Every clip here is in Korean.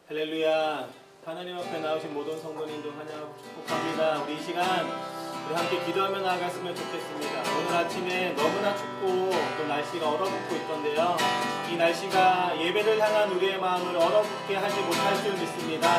할렐루야. 하나님 앞에 나오신 모든 성도님들 환영하고 축복합니다. 우리 이 시간 우리 함께 기도하며 나아갔으면 좋겠습니다. 오늘 아침에 너무나 춥고 또 날씨가 얼어붙고 있던데요. 이 날씨가 예배를 향한 우리의 마음을 얼어붙게 하지 못할 줄 믿습니다.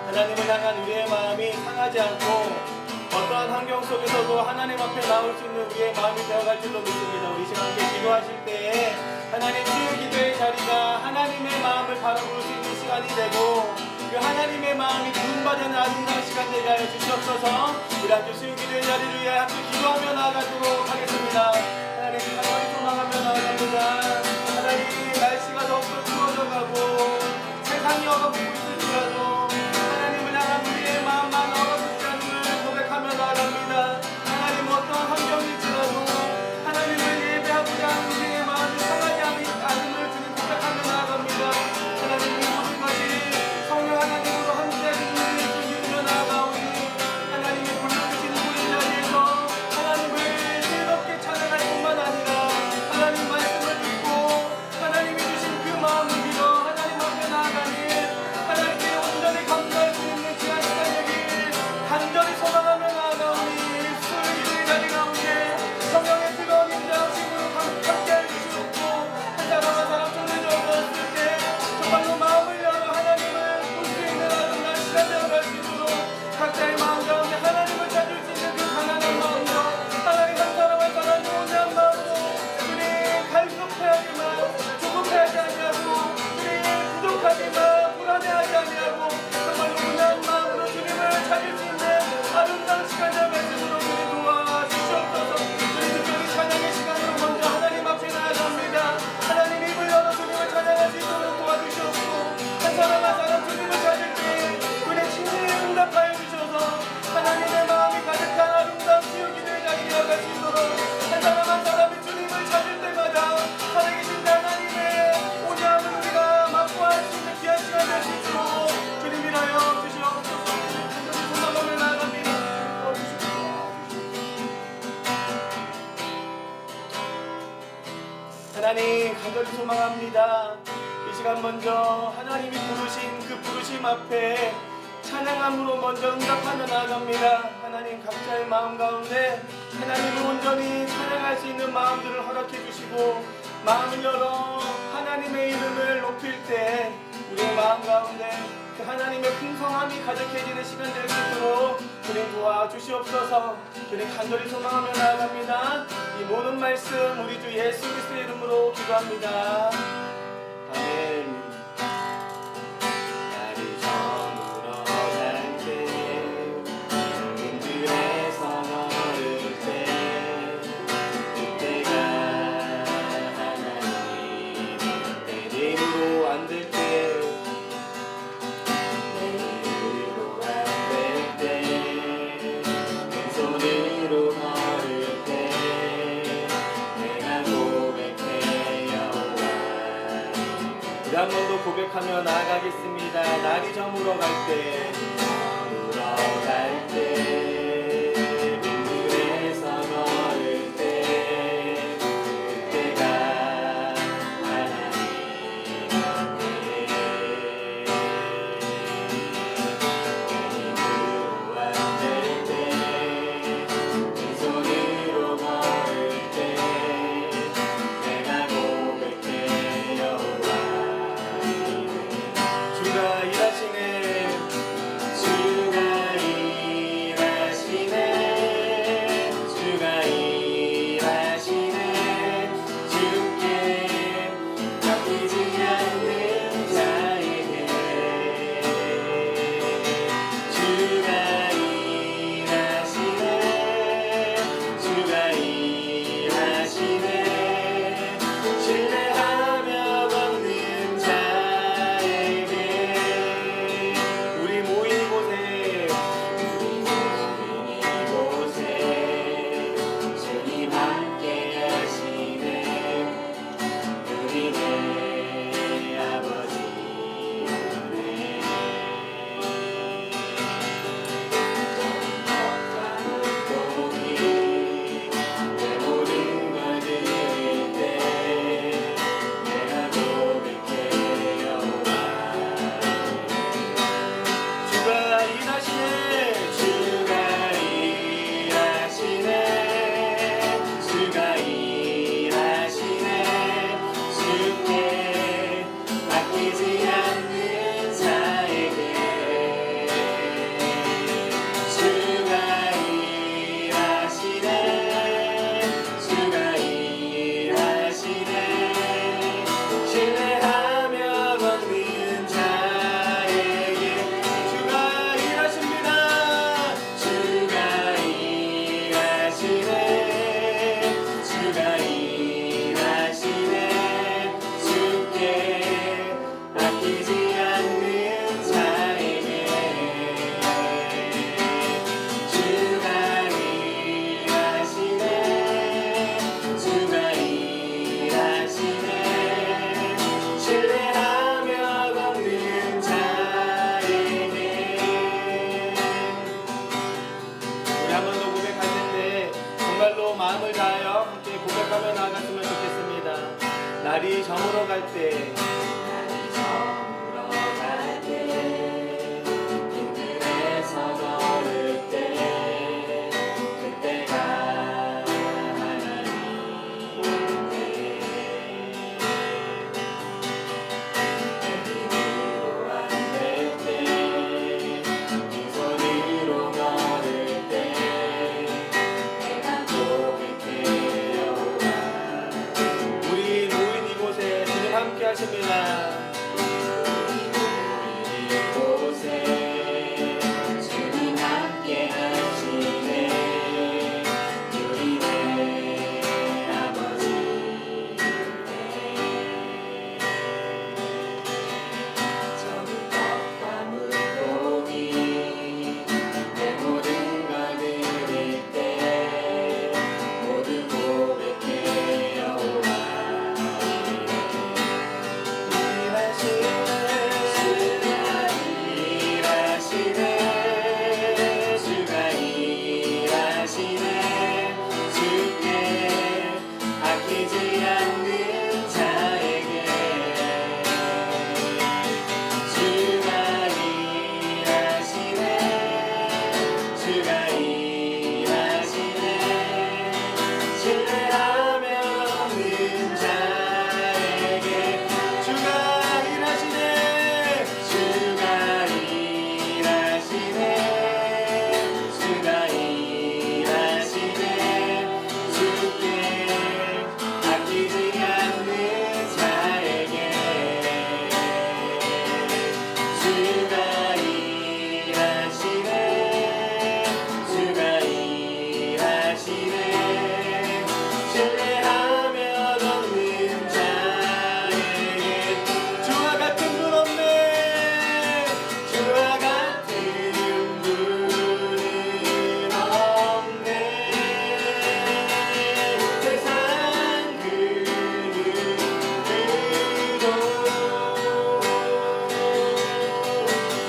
하나님을 향한 우리의 마음이 상하지 않고 어떠한 환경 속에서도 하나님 앞에 나올 수 있는 우리의 마음이 되어갈 줄로 믿습니다. 우리 시간 함께 기도하실 때에 하나님 주의 기도의 자리가 하나님의 마음을 바라볼 수 있는 시간이 되고 그 하나님의 마음이 도움받는 아름다운 시간 되게 하여 주시옵소서. 우리 함께 주의 기도의 자리를 위해 함께 기도하며 나아가도록 하겠습니다. 하나님 간절히 소망하며 나아갑니다. 하나님 날씨가 더욱더 추워져 가고 세상이 얼어붙고 있을지라도 하나님을 향한 우리의 마음만 얼어붙지 않음을 고백하며 나아갑니다. 하나님 어떠한 환경일지라도 하나님을 예배하고자 하는 우리의 마음이 상하지 않음을 주님 고백하며 나아갑니다. 하나님 이 모든 것이 성령 하나님으로 함께 주님을 나아가오니 하나님이 불러주시는 모든 자리에서 하나님을 즐겁게 찬양할 뿐만 아니라 하나님 말씀을 듣고 하나님이 주신 그 마음을 믿어 하나님 앞에 나아가니 하나님께 온전히 감사할 수 있는 귀한 시간 되길 간절히 소망하며 나아가오니 수요일의 자리 가운데 성령의 뜨거운 인자하심으로 함께 해주시옵고 한 사람 한 사람 손을 잡았을 때 정말로 마음을 열어 하나님을 볼 수 있는 아름다운 시간 되어갈 수 있도록 각자의 마음 가운데 하나님을 찾을 수 있는 그 가난한 마음으로 하나님 한 사람 한 사람 온유한 마음으로 우리 갈급해하지만 조급해하지 아니하고 우리 부족하지만 불안해하지 아니하고 정말 온유한 마음으로 주님을 찾을 수 있는 아름다운 시간 되어갈 수 있도록 우리 도와주시옵소서. 우리 특별히 찬양의 시간으로 먼저 하나님 앞에 나아갑니다. 하나님 입을 열어 주님을 찬양할 수 있도록 도와주시옵고 한 사람 한 사람 주님을 찾을 때 우리 친히 응답하여 주셔서 하나님의 마음이 가득한 아름다운 지옥 기도의 자리에 나갈 수 있도록 한 사람 한 사람이 주님을 찾을 때마다 살아계신 하나님의 온유함을 우리가 맛보할 수 있는 귀한 시간 될 수 있도록 주님이라여 주시옵소서. 간절히 소망하며 나아갑니다. 하나님 간절히 소망합니다. 이 시간 먼저 하나님이 부르신 그 부르심 앞에 찬양함으로 먼저 응답하며 나아갑니다. 하나님 각자의 마음 가운데 하나님을 온전히 찬양할 수 있는 마음들을 허락해 주시고 마음을 열어 하나님의 이름을 높일 때 우리의 마음 가운데 그 하나님의 풍성함이 가득해지는 시간 될 수 있도록 주님 도와주시옵소서. 주님 간절히 소망하며 나아갑니다. 이 모든 말씀 우리 주 예수 그리스도의 이름으로 기도합니다. 아멘. 날이 저물어 갈 때 눈들에서 걸을 때 그때가 하나님 내 힘으로 안 될 때 한 번 더 고백하며 나아가겠습니다. 날이 저물어 갈 때 눈물에서 걸을 때 그때가 하나님 힘으로 안 될 때 빈손으로 걸을 때 내가 고백해 여호와 주가 일하시네. 주가 일하시네.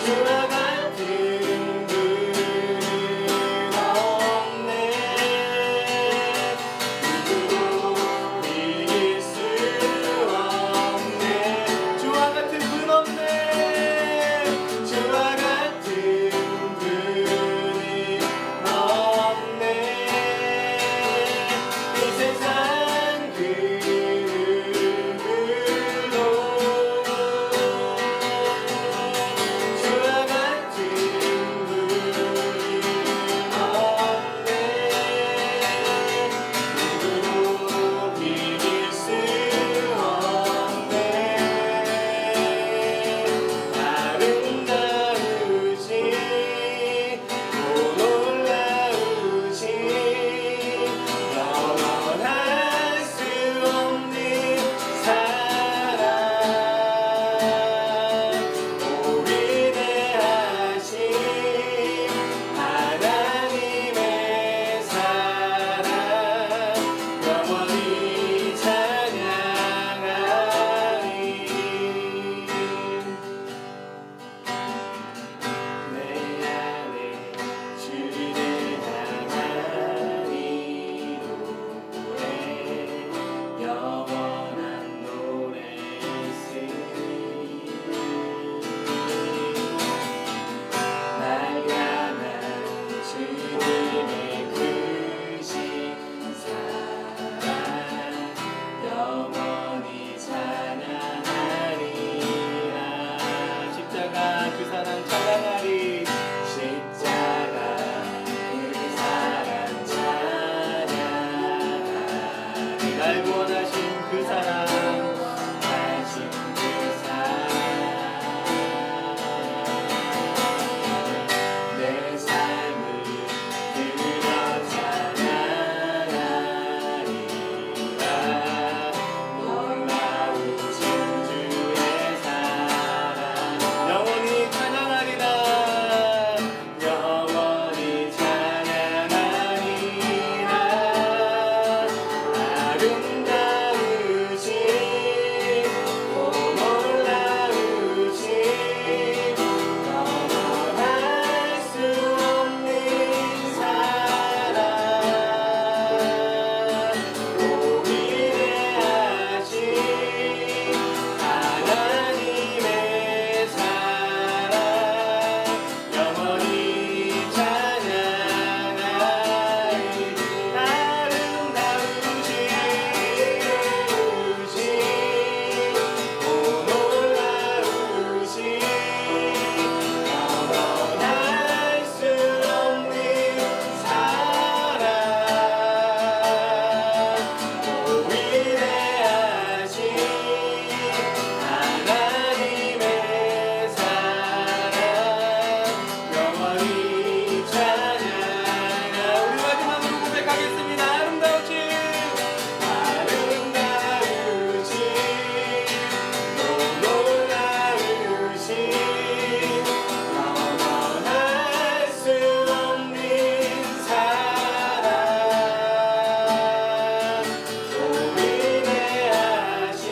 주와 같은 분은 없네. 누구도 이길 수 없네. 주와 같은 분 없네. 주와 같은 분은 없네. 이 세상 그 누구도 주와 같은 분은 없네. 누구도 이길 수 없네. 아름다우시 또 놀라우시 영원할 수 없는 사랑 오 위대하신 하나님의 사랑 영원히 찬양하리. 내 안에 주를 향하니 노래 영원한 노래 있으니 날 향한 주님의 크신 사랑 영원히 찬양하리라. 십자가 그 사랑 찬양하리. 십자가 그 사랑 찬양하리. 날 구원하신 그 사랑 하신 그 사랑 내 삶을 들어 찬양하리라. 놀라우신 주의 사랑 영원히 찬양하리라. 영원히 찬양하리라. 아름다우신 또 놀라우신 영원할 수 없는 사랑 오 위대하신 하나님의 사랑 영원히 찬양하리. 아름다우신 오 놀라우신 영원할 수 없는 사랑 오 위대하신 하나님의 사랑 영원히 찬양하. 우리 마지막으로 고백하겠습니다. 아름다우신 또 놀라우신 영원할 수 없는 사랑 오 위대하신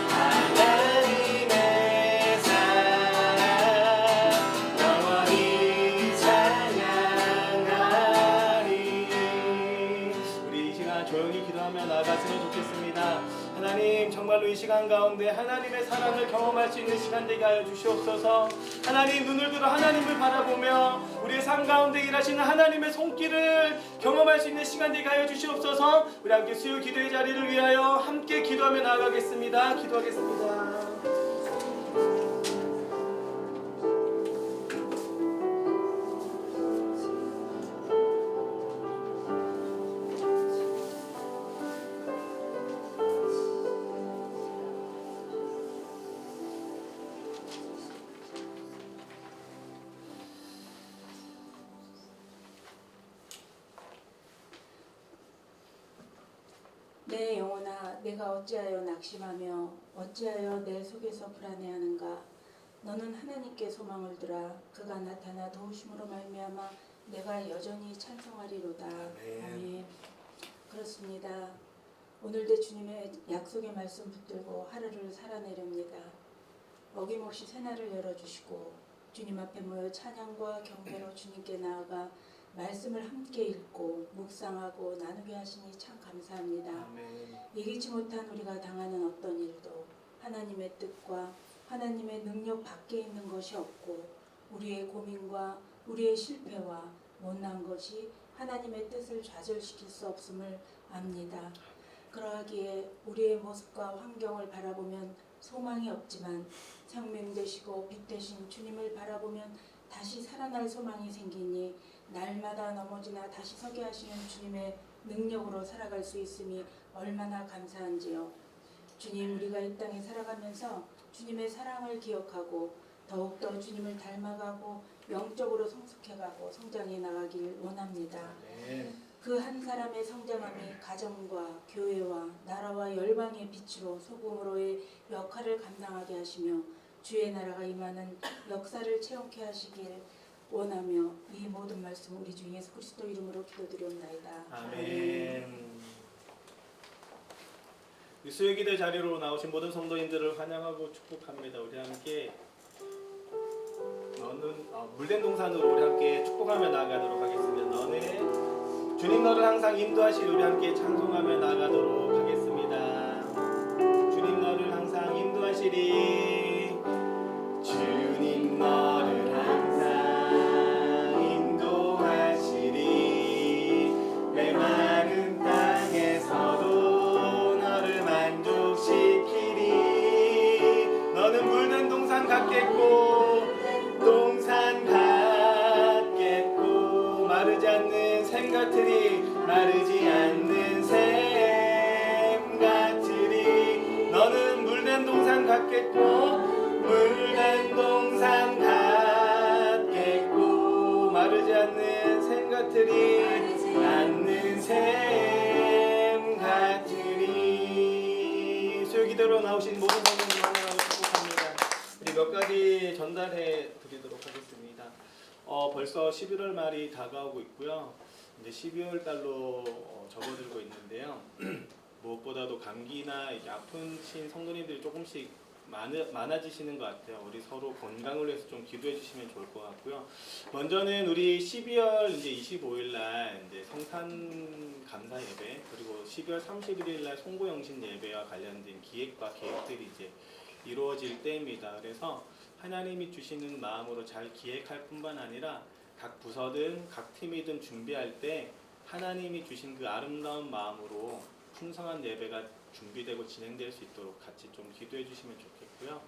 하나님의 사랑 영원히 찬양하리. 우리 이 시간 조용히 기도하며 나아갔으면 좋겠습니다. 하나님, 정말로 이 시간 가운데 하나님의 사랑을 경험할 수 있는 시간 되게 하여 주시옵소서. 하나님, 눈을 들어 하나님을 바라보며 우리의 삶 가운데 일하시는 하나님의 손길을 경험할 수 있는 시간 되게 하여 주시옵소서. 우리 함께 수요 기도의 자리를 위하여 함께 기도하며 나아가겠습니다. 기도하겠습니다. 내 영혼아, 내가 어찌하여 낙심하며 어찌하여 내 속에서 불안해하는가. 너는 하나님께 소망을 두라. 그가 나타나 도우심으로 말미암아 내가 여전히 찬송하리로다. 아멘. 그렇습니다. 오늘도 주님의 약속의 말씀 붙들고 하루를 살아내렵니다. 어김없이 새날을 열어주시고 주님 앞에 모여 찬양과 경배로 주님께 나아가 말씀을 함께 읽고 묵상하고 나누게 하시니 참 감사합니다. 아멘. 이기지 못한 우리가 당하는 어떤 일도 하나님의 뜻과 하나님의 능력 밖에 있는 것이 없고 우리의 고민과 우리의 실패와 못난 것이 하나님의 뜻을 좌절시킬 수 없음을 압니다. 그러하기에 우리의 모습과 환경을 바라보면 소망이 없지만 생명 되시고 빛 되신 주님을 바라보면 다시 살아날 소망이 생기니 날마다 넘어지나 다시 서게 하시는 주님의 능력으로 살아갈 수 있음이 얼마나 감사한지요. 주님, 우리가 이 땅에 살아가면서 주님의 사랑을 기억하고 더욱더 주님을 닮아가고 영적으로 성숙해가고 성장해 나가길 원합니다. 아멘. 그 한 사람의 성장함이 가정과 교회와 나라와 열방의 빛으로 소금으로의 역할을 감당하게 하시며 주의 나라가 임하는 역사를 체험케 하시길 원하며 이 모든 말씀 우리 주 예수 그리스도 이름으로 기도드리옵나이다. 아멘. 이 수요기도 자리로 나오신 모든 성도님들을 환영하고 축복합니다. 우리 함께 물된 동산으로 우리 함께 축복하며 나아가도록 하겠습니다. 주님 너를 항상 인도하시리. 우리 함께 찬송하며 나아가도록 하겠습니다. 주님 너를 항상 인도하시리. 주님 너를 항상 인도하시리. 메마른 땅에서도 너를 만족시키리. 너는 물든 동산 같겠고 동산 같겠고 마르지 않는 샘 같으리. 마르지 않는 샘 같으리. 너는 물된 동산 같겠고 물된 동산 같겠고 마르지 않는 샘 같으리. 않는 샘 같으리. 수요기도로 나오신 모든 성도님 환영하고 축복합니다. 우리 몇 가지 전달해 드리도록 하겠습니다. 벌써 11월 말이 다가오고 있고요. 이제 12월 달로 접어들고 있는데요. 무엇보다도 감기나 이제 아프신 성도님들이 조금씩 많아지시는 것 같아요. 우리 서로 건강을 위해서 좀 기도해 주시면 좋을 것 같고요. 먼저는 우리 12월 이제 25일 날 이제 성산 감사 예배, 그리고 12월 31일 날 송고영신 예배와 관련된 기획과 계획들이 이제 이루어질 때입니다. 그래서 하나님이 주시는 마음으로 잘 기획할 뿐만 아니라 각 부서든 각 팀이든 준비할 때 하나님이 주신 그 아름다운 마음으로 풍성한 예배가 준비되고 진행될 수 있도록 같이 좀 기도해 주시면 좋겠고요.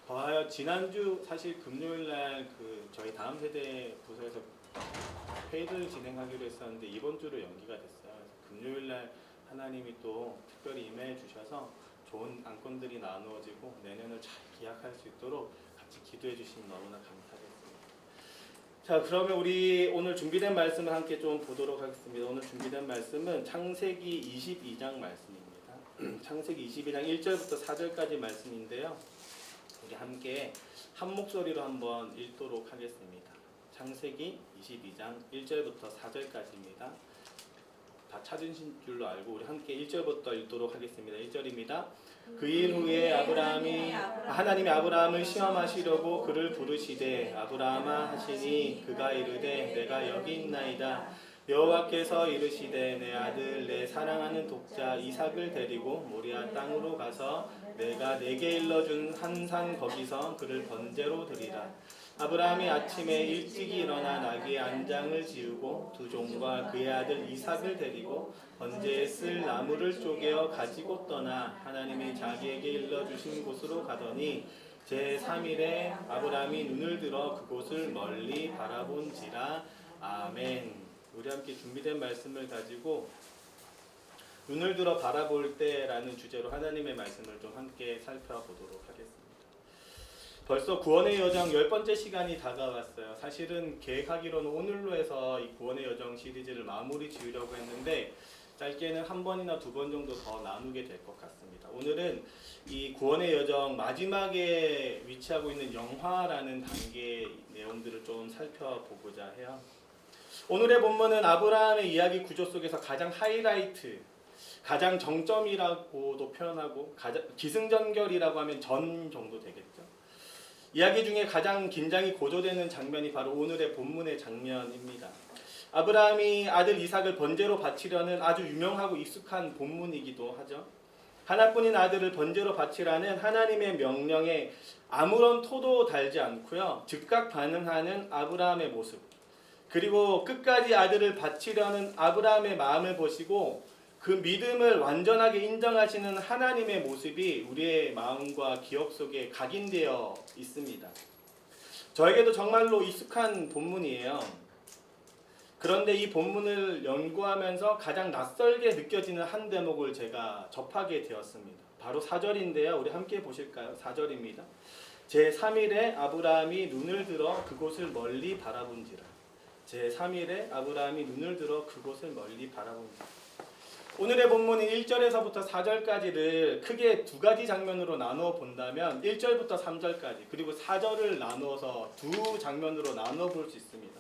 더하여 지난주 사실 금요일 날 그 저희 다음 세대 부서에서 회의를 진행하기로 했었는데 이번 주로 연기가 됐어요. 그래서 금요일 날 하나님이 또 특별히 임해 주셔서 좋은 안건들이 나누어지고 내년을 잘 기약할 수 있도록 같이 기도해 주시면 너무나 감사하겠습니다. 자, 그러면 우리 오늘 준비된 말씀을 함께 좀 보도록 하겠습니다. 오늘 준비된 말씀은 창세기 22장 말씀입니다. 창세기 22장 1절부터 4절까지 말씀인데요. 우리 함께 한 목소리로 한번 읽도록 하겠습니다. 창세기 22장 1절부터 4절까지입니다. 다 찾으신 줄로 알고 우리 함께 1절부터 읽도록 하겠습니다. 1절입니다. 그일 후에 하나님이 아브라함을 시험하시려고 그를 부르시되 아브라함아 하시니 그가 이르되 내가 여기 있나이다. 여호와께서 이르시되 내 아들 내 사랑하는 독자 이삭을 데리고 모리아 땅으로 가서 내가 내게 일러준 한 산 거기서 그를 번제로 드리라. 아브라함이 아침에 일찍이 일어나 나귀의 안장을 지우고 두 종과 그의 아들 이삭을 데리고 번제에 쓸 나무를 쪼개어 가지고 떠나 하나님이 자기에게 일러주신 곳으로 가더니 제3일에 아브라함이 눈을 들어 그곳을 멀리 바라본지라. 아멘. 우리 함께 준비된 말씀을 가지고 눈을 들어 바라볼 때라는 주제로 하나님의 말씀을 좀 함께 살펴보도록 하겠습니다. 벌써 구원의 여정 10번째 시간이 다가왔어요. 사실은 계획하기로는 오늘로 해서 이 구원의 여정 시리즈를 마무리 지으려고 했는데 짧게는 한 번이나 두 번 정도 더 나누게 될 것 같습니다. 오늘은 이 구원의 여정 마지막에 위치하고 있는 영화라는 단계의 내용들을 좀 살펴보고자 해요. 오늘의 본문은 아브라함의 이야기 구조 속에서 가장 하이라이트, 가장 정점이라고도 표현하고 기승전결이라고 하면 전 정도 되겠죠. 이야기 중에 가장 긴장이 고조되는 장면이 바로 오늘의 본문의 장면입니다. 아브라함이 아들 이삭을 번제로 바치려는 아주 유명하고 익숙한 본문이기도 하죠. 하나뿐인 아들을 번제로 바치라는 하나님의 명령에 아무런 토도 달지 않고요, 즉각 반응하는 아브라함의 모습, 그리고 끝까지 아들을 바치려는 아브라함의 마음을 보시고 그 믿음을 완전하게 인정하시는 하나님의 모습이 우리의 마음과 기억 속에 각인되어 있습니다. 저에게도 정말로 익숙한 본문이에요. 그런데 이 본문을 연구하면서 가장 낯설게 느껴지는 한 대목을 제가 접하게 되었습니다. 바로 4절인데요. 우리 함께 보실까요? 4절입니다. 제3일에 아브라함이 눈을 들어 그곳을 멀리 바라본지라. 제3일에 아브라함이 눈을 들어 그곳을 멀리 바라본지라. 오늘의 본문인 1절에서부터 4절까지를 크게 두 가지 장면으로 나누어 본다면 1절부터 3절까지, 그리고 4절을 나누어서 두 장면으로 나누어 볼 수 있습니다.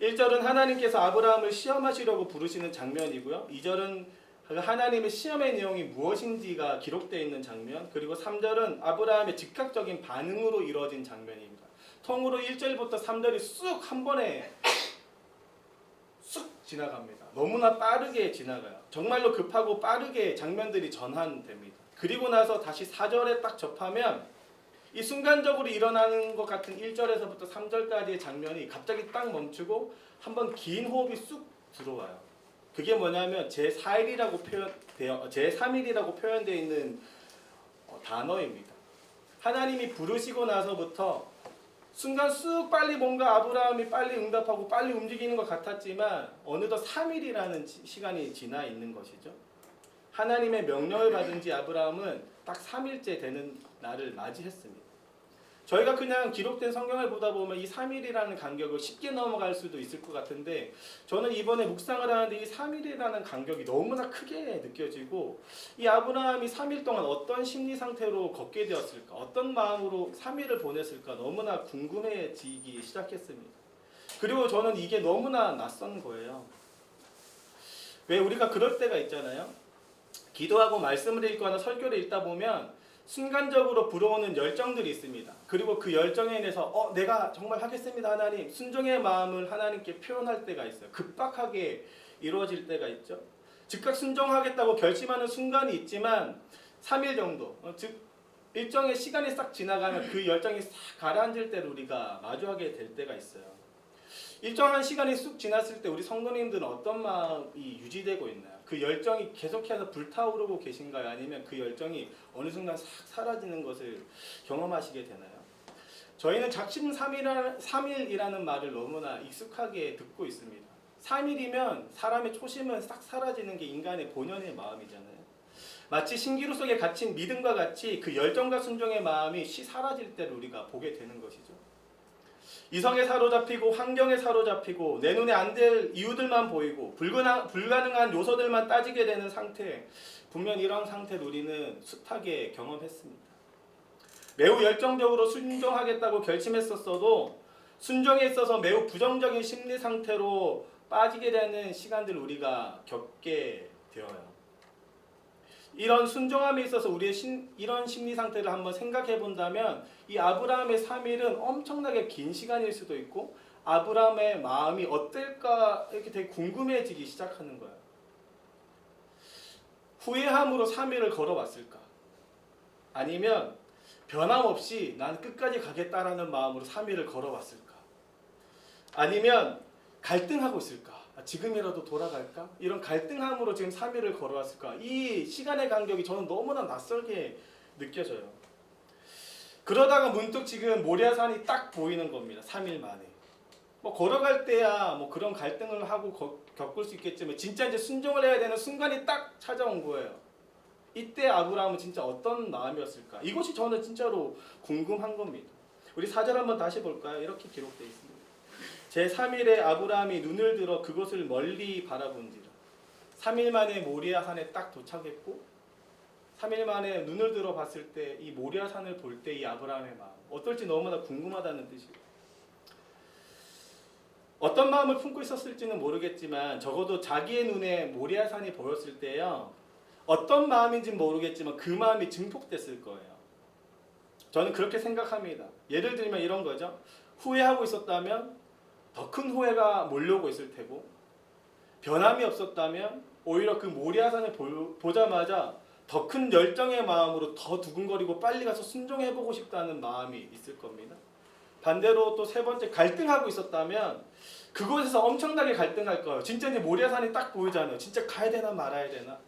1절은 하나님께서 아브라함을 시험하시려고 부르시는 장면이고요. 2절은 하나님의 시험의 내용이 무엇인지가 기록되어 있는 장면, 그리고 3절은 아브라함의 즉각적인 반응으로 이루어진 장면입니다. 통으로 1절부터 3절이 쑥 한 번에 쑥 지나갑니다. 너무나 빠르게 지나가요. 정말로 급하고 빠르게 장면들이 전환됩니다. 그리고 나서 다시 4절에 딱 접하면 이 순간적으로 일어나는 것 같은 1절에서부터 3절까지의 장면이 갑자기 딱 멈추고 한번 긴 호흡이 쑥 들어와요. 그게 뭐냐면 제4일이라고 제3일이라고 표현되어 있는 단어입니다. 하나님이 부르시고 나서부터 순간 쑥 빨리 뭔가 아브라함이 빨리 응답하고 빨리 움직이는 것 같았지만 어느덧 3일이라는 시간이 지나 있는 것이죠. 하나님의 명령을 받은 지 아브라함은 딱 3일째 되는 날을 맞이했습니다. 저희가 그냥 기록된 성경을 보다 보면 이 3일이라는 간격을 쉽게 넘어갈 수도 있을 것 같은데, 저는 이번에 묵상을 하는데 이 3일이라는 간격이 너무나 크게 느껴지고, 이 아브라함이 3일 동안 어떤 심리 상태로 걷게 되었을까, 어떤 마음으로 3일을 보냈을까 너무나 궁금해지기 시작했습니다. 그리고 저는 이게 너무나 낯선 거예요. 왜 우리가 그럴 때가 있잖아요. 기도하고 말씀을 읽거나 설교를 읽다 보면 순간적으로 불어오는 열정들이 있습니다. 그리고 그 열정에 인해서 내가 정말 하겠습니다 하나님, 순종의 마음을 하나님께 표현할 때가 있어요. 급박하게 이루어질 때가 있죠. 즉각 순종하겠다고 결심하는 순간이 있지만 3일 정도, 즉 일정의 시간이 싹 지나가면 그 열정이 싹 가라앉을 때를 우리가 마주하게 될 때가 있어요. 일정한 시간이 쑥 지났을 때 우리 성도님들은 어떤 마음이 유지되고 있나요? 그 열정이 계속해서 불타오르고 계신가요? 아니면 그 열정이 어느 순간 싹 사라지는 것을 경험하시게 되나요? 저희는 작심 3일이라는 말을 너무나 익숙하게 듣고 있습니다. 3일이면 사람의 초심은 싹 사라지는 게 인간의 본연의 마음이잖아요. 마치 신기루 속에 갇힌 믿음과 같이 그 열정과 순종의 마음이 사라질 때를 우리가 보게 되는 것이죠. 이성에 사로잡히고 환경에 사로잡히고 내 눈에 안 될 이유들만 보이고 불가능한 요소들만 따지게 되는 상태, 분명 이런 상태를 우리는 숱하게 경험했습니다. 매우 열정적으로 순종하겠다고 결심했었어도 순종에 있어서 매우 부정적인 심리 상태로 빠지게 되는 시간들을 우리가 겪게 되어요. 이런 순종함에 있어서 우리의 이런 심리 상태를 한번 생각해 본다면 이 아브라함의 3일은 엄청나게 긴 시간일 수도 있고, 아브라함의 마음이 어떨까 이렇게 되게 궁금해지기 시작하는 거예요. 후회함으로 3일을 걸어왔을까? 아니면 변함없이 난 끝까지 가겠다라는 마음으로 3일을 걸어왔을까? 아니면 갈등하고 있을까? 지금이라도 돌아갈까? 이런 갈등함으로 지금 3일을 걸어왔을까? 이 시간의 간격이 저는 너무나 낯설게 느껴져요. 그러다가 문득 지금 모리아산이 딱 보이는 겁니다. 3일 만에. 걸어갈 때야 그런 갈등을 하고 겪을 수 있겠지만 진짜 이제 순종을 해야 되는 순간이 딱 찾아온 거예요. 이때 아브라함은 진짜 어떤 마음이었을까? 이것이 저는 진짜로 궁금한 겁니다. 우리 4절 한번 다시 볼까요? 이렇게 기록되어 있습니다. 제3일에 아브라함이 눈을 들어 그곳을 멀리 바라본지라. 3일 만에 모리아산에 딱 도착했고 3일 만에 눈을 들어 봤을 때 이 모리아산을 볼 때 이 아브라함의 마음 어떨지 너무나 궁금하다는 뜻이에요. 어떤 마음을 품고 있었을지는 모르겠지만 적어도 자기의 눈에 모리아산이 보였을 때요, 어떤 마음인지는 모르겠지만 그 마음이 증폭됐을 거예요. 저는 그렇게 생각합니다. 예를 들면 이런 거죠. 후회하고 있었다면 더 큰 후회가 몰려오고 있을 테고, 변함이 없었다면 오히려 그 모리아산을 보자마자 더 큰 열정의 마음으로 더 두근거리고 빨리 가서 순종해보고 싶다는 마음이 있을 겁니다. 반대로 또 세 번째, 갈등하고 있었다면 그곳에서 엄청나게 갈등할 거예요. 진짜 이제 모리아산이 딱 보이잖아요. 진짜 가야 되나 말아야 되나,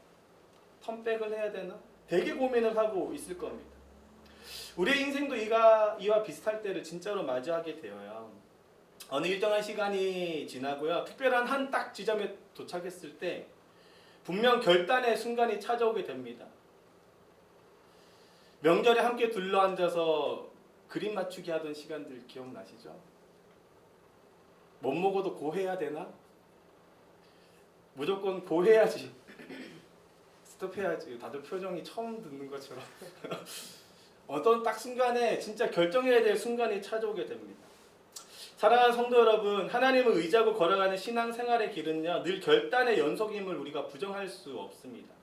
턴백을 해야 되나, 되게 고민을 하고 있을 겁니다. 우리의 인생도 이와 비슷할 때를 진짜로 맞이하게 되어요. 어느 일정한 시간이 지나고요, 특별한 한 딱 지점에 도착했을 때 분명 결단의 순간이 찾아오게 됩니다. 명절에 함께 둘러앉아서 그림 맞추기 하던 시간들 기억나시죠? 못 먹어도 고해야 되나? 무조건 고해야지. 스톱해야지. 다들 표정이 처음 듣는 것처럼. 어떤 딱 순간에 진짜 결정해야 될 순간이 찾아오게 됩니다. 사랑하는 성도 여러분, 하나님을 의지하고 걸어가는 신앙생활의 길은요, 늘 결단의 연속임을 우리가 부정할 수 없습니다.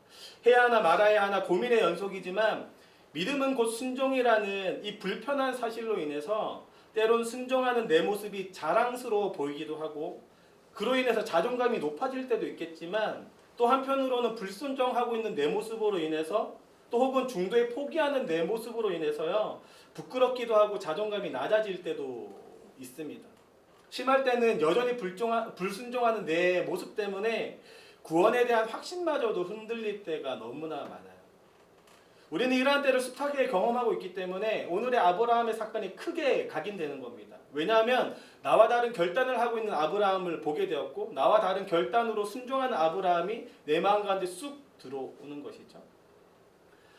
해야 하나 말아야 하나 고민의 연속이지만 믿음은 곧 순종이라는 이 불편한 사실로 인해서 때론 순종하는 내 모습이 자랑스러워 보이기도 하고, 그로 인해서 자존감이 높아질 때도 있겠지만, 또 한편으로는 불순종하고 있는 내 모습으로 인해서, 또 혹은 중도에 포기하는 내 모습으로 인해서요, 부끄럽기도 하고 자존감이 낮아질 때도 있습니다. 심할 때는 여전히 불순종하는 내 모습 때문에 구원에 대한 확신마저도 흔들릴 때가 너무나 많아요. 우리는 이러한 때를 숱하게 경험하고 있기 때문에 오늘의 아브라함의 사건이 크게 각인되는 겁니다. 왜냐하면 나와 다른 결단을 하고 있는 아브라함을 보게 되었고, 나와 다른 결단으로 순종하는 아브라함이 내 마음 가운데 쑥 들어오는 것이죠.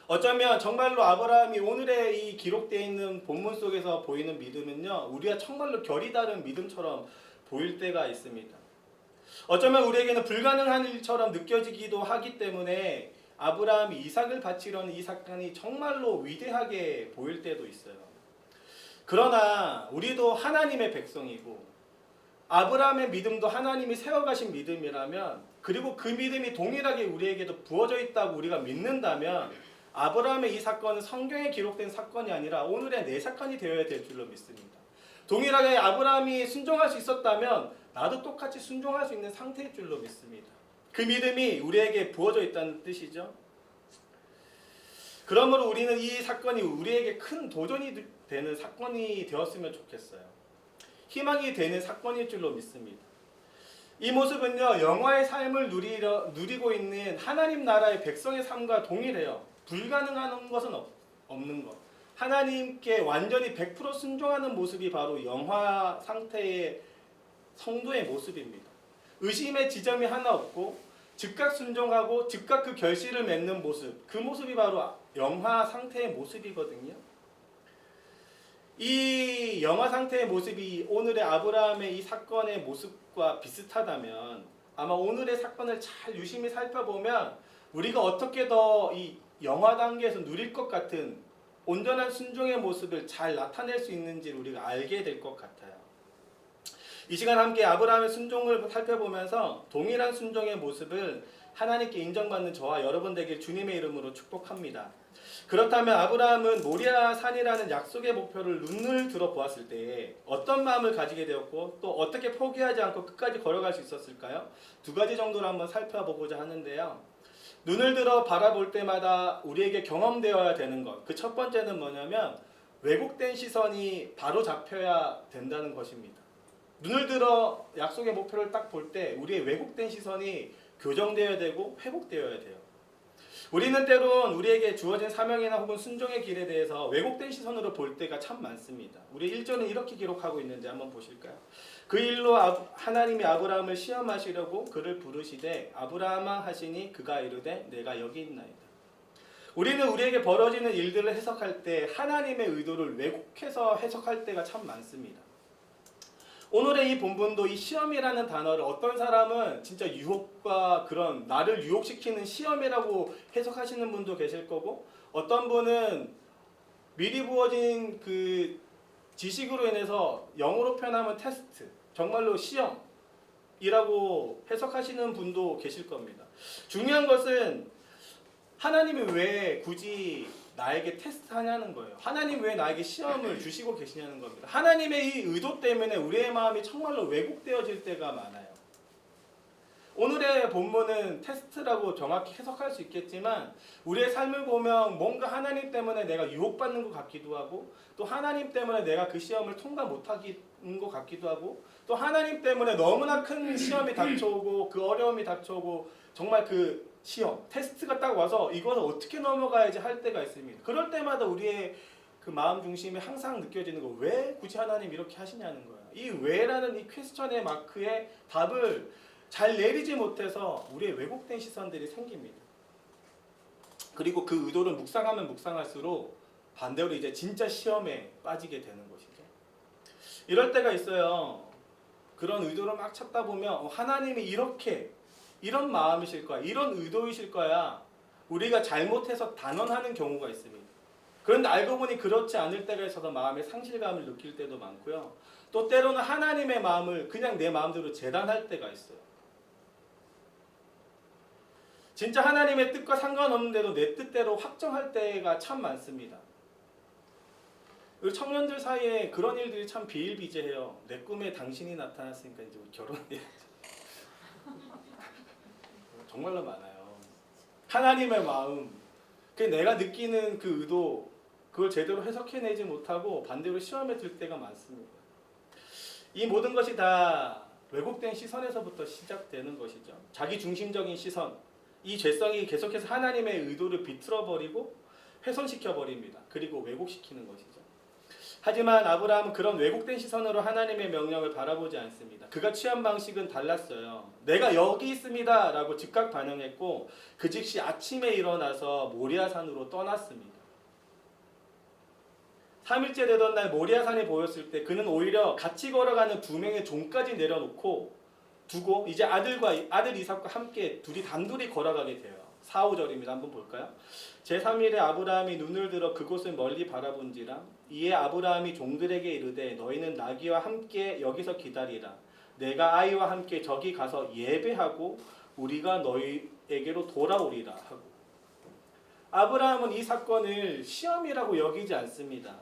어쩌면 정말로 아브라함이 오늘의 이 기록되어 있는 본문 속에서 보이는 믿음은요, 우리와 정말로 결이 다른 믿음처럼 보일 때가 있습니다. 어쩌면 우리에게는 불가능한 일처럼 느껴지기도 하기 때문에 아브라함이 이삭을 바치려는 이 사건이 정말로 위대하게 보일 때도 있어요. 그러나 우리도 하나님의 백성이고 아브라함의 믿음도 하나님이 세워가신 믿음이라면, 그리고 그 믿음이 동일하게 우리에게도 부어져 있다고 우리가 믿는다면, 아브라함의 이 사건은 성경에 기록된 사건이 아니라 오늘의 내 사건이 되어야 될 줄로 믿습니다. 동일하게 아브라함이 순종할 수 있었다면 나도 똑같이 순종할 수 있는 상태일 줄로 믿습니다. 그 믿음이 우리에게 부어져 있다는 뜻이죠. 그러므로 우리는 이 사건이 우리에게 큰 도전이 되는 사건이 되었으면 좋겠어요. 희망이 되는 사건일 줄로 믿습니다. 이 모습은요, 영화의 삶을 누리고 있는 하나님 나라의 백성의 삶과 동일해요. 불가능한 것은 없는 것. 하나님께 완전히 100% 순종하는 모습이 바로 영화 상태의 성도의 모습입니다. 의심의 지점이 하나 없고 즉각 순종하고 즉각 그 결실을 맺는 모습, 그 모습이 바로 영화 상태의 모습이거든요. 이 영화 상태의 모습이 오늘의 아브라함의 이 사건의 모습과 비슷하다면, 아마 오늘의 사건을 잘 유심히 살펴보면 우리가 어떻게 더 이 영화 단계에서 누릴 것 같은 온전한 순종의 모습을 잘 나타낼 수 있는지를 우리가 알게 될 것 같아요. 이 시간 함께 아브라함의 순종을 살펴보면서 동일한 순종의 모습을 하나님께 인정받는 저와 여러분 되길 주님의 이름으로 축복합니다. 그렇다면 아브라함은 모리아산이라는 약속의 목표를 눈을 들어 보았을 때 어떤 마음을 가지게 되었고, 또 어떻게 포기하지 않고 끝까지 걸어갈 수 있었을까요? 두 가지 정도로 한번 살펴보고자 하는데요. 눈을 들어 바라볼 때마다 우리에게 경험되어야 되는 것, 그 첫 번째는 뭐냐면 왜곡된 시선이 바로 잡혀야 된다는 것입니다. 눈을 들어 약속의 목표를 딱 볼 때 우리의 왜곡된 시선이 교정되어야 되고 회복되어야 돼요. 우리는 때론 우리에게 주어진 사명이나 혹은 순종의 길에 대해서 왜곡된 시선으로 볼 때가 참 많습니다. 우리 1절은 이렇게 기록하고 있는지 한번 보실까요? 그 일로 하나님이 아브라함을 시험하시려고 그를 부르시되 아브라함아 하시니 그가 이르되 내가 여기 있나이다. 우리는 우리에게 벌어지는 일들을 해석할 때 하나님의 의도를 왜곡해서 해석할 때가 참 많습니다. 오늘의 이 본문도 이 시험이라는 단어를 어떤 사람은 진짜 유혹과 그런 나를 유혹시키는 시험이라고 해석하시는 분도 계실 거고, 어떤 분은 미리 부어진 그 지식으로 인해서 영어로 표현하면 테스트, 정말로 시험이라고 해석하시는 분도 계실 겁니다. 중요한 것은 하나님이 왜 굳이 나에게 테스트하냐는 거예요. 하나님 왜 나에게 시험을 주시고 계시냐는 겁니다. 하나님의 이 의도 때문에 우리의 마음이 정말로 왜곡되어질 때가 많아요. 오늘의 본문은 테스트라고 정확히 해석할 수 있겠지만 우리의 삶을 보면 뭔가 하나님 때문에 내가 유혹받는 것 같기도 하고 또 하나님 때문에 내가 그 시험을 통과 못하는 것 같기도 하고 또 하나님 때문에 너무나 큰 시험이 닥쳐오고 그 어려움이 닥쳐오고 정말 그 시험, 테스트가 딱 와서 이것을 어떻게 넘어가야지 할 때가 있습니다. 그럴 때마다 우리의 그 마음 중심이 항상 느껴지는 거, 왜 굳이 하나님 이렇게 하시냐는 거예요. 이 왜라는 이 퀘스천의 마크의 답을 잘 내리지 못해서 우리의 왜곡된 시선들이 생깁니다. 그리고 그 의도를 묵상하면 묵상할수록 반대로 이제 진짜 시험에 빠지게 되는 것이죠. 이럴 때가 있어요. 그런 의도를 막 찾다 보면 하나님이 이렇게 이런 마음이실 거야, 이런 의도이실 거야 우리가 잘못해서 단언하는 경우가 있습니다. 그런데 알고 보니 그렇지 않을 때가 있어서 마음의 상실감을 느낄 때도 많고요. 또 때로는 하나님의 마음을 그냥 내 마음대로 재단할 때가 있어요. 진짜 하나님의 뜻과 상관없는데도 내 뜻대로 확정할 때가 참 많습니다. 우리 청년들 사이에 그런 일들이 참 비일비재해요. 내 꿈에 당신이 나타났으니까 이제 결혼해야지. 정말로 많아요. 하나님의 마음, 내가 느끼는 그 의도, 그걸 제대로 해석해내지 못하고 반대로 시험에 들 때가 많습니다. 이 모든 것이 다 왜곡된 시선에서부터 시작되는 것이죠. 자기 중심적인 시선, 이 죄성이 계속해서 하나님의 의도를 비틀어버리고 훼손시켜버립니다. 그리고 왜곡시키는 것이죠. 하지만 아브라함은 그런 왜곡된 시선으로 하나님의 명령을 바라보지 않습니다. 그가 취한 방식은 달랐어요. 내가 여기 있습니다 라고 즉각 반응했고 그 즉시 아침에 일어나서 모리아산으로 떠났습니다. 3일째 되던 날 모리아산이 보였을 때 그는 오히려 같이 걸어가는 두 명의 종까지 내려놓고 두고 이제 아들 이삭과 함께 둘이 단둘이 걸어가게 돼요. 4, 5절입니다. 한번 볼까요? 제3일에 아브라함이 눈을 들어 그곳을 멀리 바라본지라 이에 아브라함이 종들에게 이르되 너희는 나귀와 함께 여기서 기다리라. 내가 아이와 함께 저기 가서 예배하고 우리가 너희에게로 돌아오리라 하고. 아브라함은 이 사건을 시험이라고 여기지 않습니다.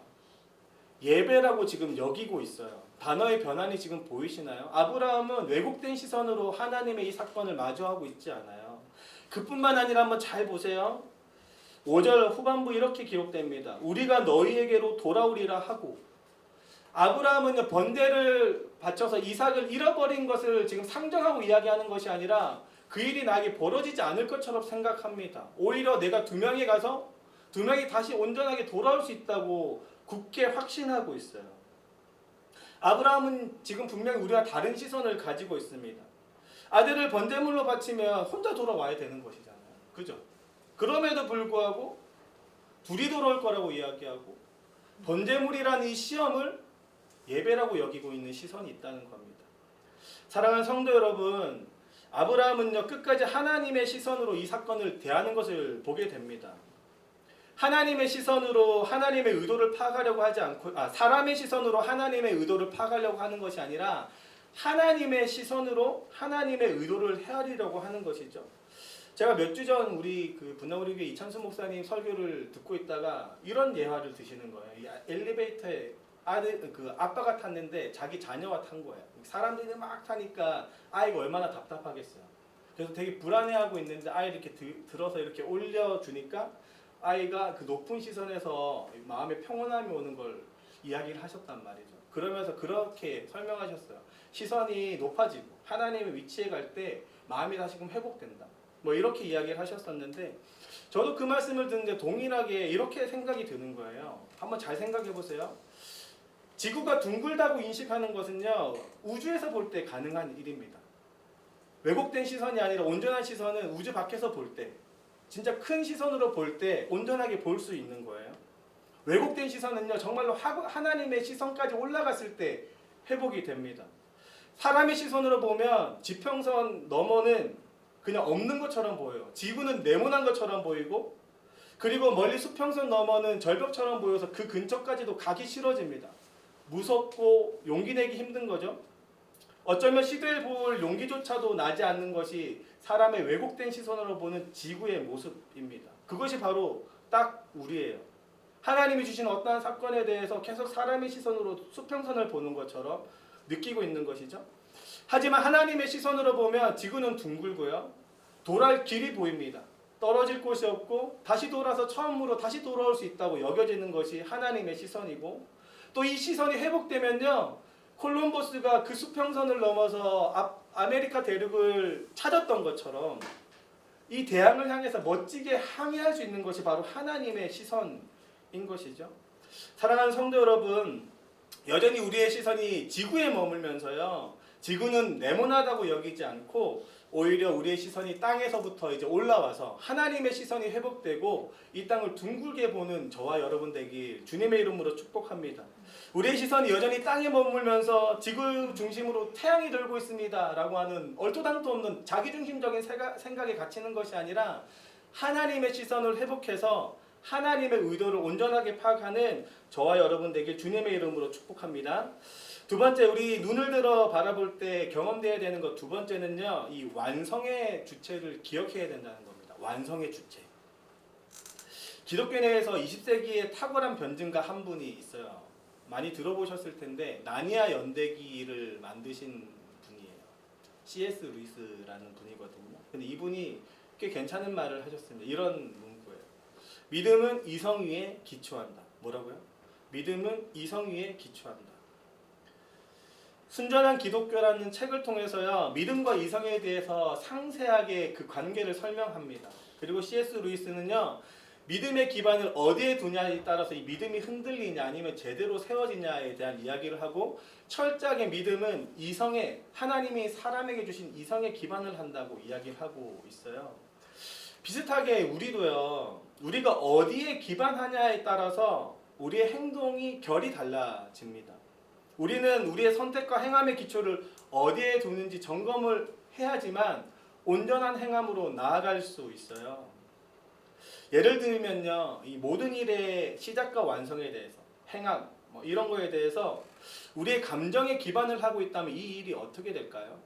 예배라고 지금 여기고 있어요. 단어의 변환이 지금 보이시나요? 아브라함은 왜곡된 시선으로 하나님의 이 사건을 마주하고 있지 않아요. 그뿐만 아니라 한번 잘 보세요. 5절 후반부 이렇게 기록됩니다. 우리가 너희에게로 돌아오리라 하고. 아브라함은 번제를 바쳐서 이삭을 잃어버린 것을 지금 상정하고 이야기하는 것이 아니라 그 일이 나에게 벌어지지 않을 것처럼 생각합니다. 오히려 내가 두 명이 가서 두 명이 다시 온전하게 돌아올 수 있다고 굳게 확신하고 있어요. 아브라함은 지금 분명히 우리와 다른 시선을 가지고 있습니다. 아들을 번제물로 바치면 혼자 돌아와야 되는 것이잖아요. 그죠? 그럼에도 불구하고 둘이 돌아올 거라고 이야기하고 번제물이라는 이 시험을 예배라고 여기고 있는 시선이 있다는 겁니다. 사랑하는 성도 여러분, 아브라함은요 끝까지 하나님의 시선으로 이 사건을 대하는 것을 보게 됩니다. 하나님의 시선으로 하나님의 의도를 파악하려고 하지 않고 사람의 시선으로 하나님의 의도를 파악하려고 하는 것이 아니라 하나님의 시선으로 하나님의 의도를 헤아리려고 하는 것이죠. 제가 몇 주 전 우리 그 분나우리교회 이찬수 목사님 설교를 듣고 있다가 이런 예화를 드시는 거예요. 이 엘리베이터에 아빠가 탔는데 자기 자녀와 탄 거예요. 사람들이 막 타니까 아이가 얼마나 답답하겠어요. 그래서 되게 불안해하고 있는데 아이를 이렇게 들어서 이렇게 올려주니까 아이가 그 높은 시선에서 마음의 평온함이 오는 걸 이야기를 하셨단 말이죠. 그러면서 그렇게 설명하셨어요. 시선이 높아지고 하나님의 위치에 갈 때 마음이 다시금 회복된다. 뭐 이렇게 이야기를 하셨었는데 저도 그 말씀을 듣는데 동일하게 이렇게 생각이 드는 거예요. 한번 잘 생각해 보세요. 지구가 둥글다고 인식하는 것은요 우주에서 볼 때 가능한 일입니다. 왜곡된 시선이 아니라 온전한 시선은 우주 밖에서 볼 때 진짜 큰 시선으로 볼 때 온전하게 볼 수 있는 거예요. 왜곡된 시선은요 정말로 하나님의 시선까지 올라갔을 때 회복이 됩니다. 사람의 시선으로 보면 지평선 너머는 그냥 없는 것처럼 보여요. 지구는 네모난 것처럼 보이고 그리고 멀리 수평선 너머는 절벽처럼 보여서 그 근처까지도 가기 싫어집니다. 무섭고 용기 내기 힘든 거죠. 어쩌면 시도해볼 용기조차도 나지 않는 것이 사람의 왜곡된 시선으로 보는 지구의 모습입니다. 그것이 바로 딱 우리예요. 하나님이 주신 어떠한 사건에 대해서 계속 사람의 시선으로 수평선을 보는 것처럼 느끼고 있는 것이죠. 하지만 하나님의 시선으로 보면 지구는 둥글고요. 돌아갈 길이 보입니다. 떨어질 곳이 없고 다시 돌아서 처음으로 다시 돌아올 수 있다고 여겨지는 것이 하나님의 시선이고, 또 이 시선이 회복되면요, 콜럼버스가 그 수평선을 넘어서 아메리카 대륙을 찾았던 것처럼 이 대양을 향해서 멋지게 항해할 수 있는 것이 바로 하나님의 시선인 것이죠. 사랑하는 성도 여러분, 여전히 우리의 시선이 지구에 머물면서요, 지구는 네모나다고 여기지 않고 오히려 우리의 시선이 땅에서부터 이제 올라와서 하나님의 시선이 회복되고 이 땅을 둥글게 보는 저와 여러분 되길 주님의 이름으로 축복합니다. 우리의 시선이 여전히 땅에 머물면서 지구 중심으로 태양이 돌고 있습니다 라고 하는 얼토당토 없는 자기중심적인 생각에 갇히는 것이 아니라 하나님의 시선을 회복해서 하나님의 의도를 온전하게 파악하는 저와 여러분 되길 주님의 이름으로 축복합니다. 두 번째, 우리 눈을 들어 바라볼 때 경험되어야 되는 것 두 번째는요, 이 완성의 주체를 기억해야 된다는 겁니다. 완성의 주체. 기독교 내에서 20세기에 탁월한 변증가 한 분이 있어요. 많이 들어보셨을 텐데 나니아 연대기를 만드신 분이에요. C.S. 루이스라는 분이거든요. 근데 이분이 꽤 괜찮은 말을 하셨습니다. 이런 문구예요. 믿음은 이성 위에 기초한다. 뭐라고요? 믿음은 이성 위에 기초한다. 순전한 기독교라는 책을 통해서요, 믿음과 이성에 대해서 상세하게 그 관계를 설명합니다. 그리고 C.S. 루이스는요, 믿음의 기반을 어디에 두냐에 따라서 이 믿음이 흔들리냐 아니면 제대로 세워지냐에 대한 이야기를 하고, 철저하게 믿음은 이성에, 하나님이 사람에게 주신 이성에 기반을 한다고 이야기를 하고 있어요. 비슷하게 우리도요, 우리가 어디에 기반하냐에 따라서 우리의 행동이 결이 달라집니다. 우리는 우리의 선택과 행함의 기초를 어디에 두는지 점검을 해야지만 온전한 행함으로 나아갈 수 있어요. 예를 들면요, 이 모든 일의 시작과 완성에 대해서, 행함 이런 거에 대해서 우리의 감정에 기반을 하고 있다면 이 일이 어떻게 될까요?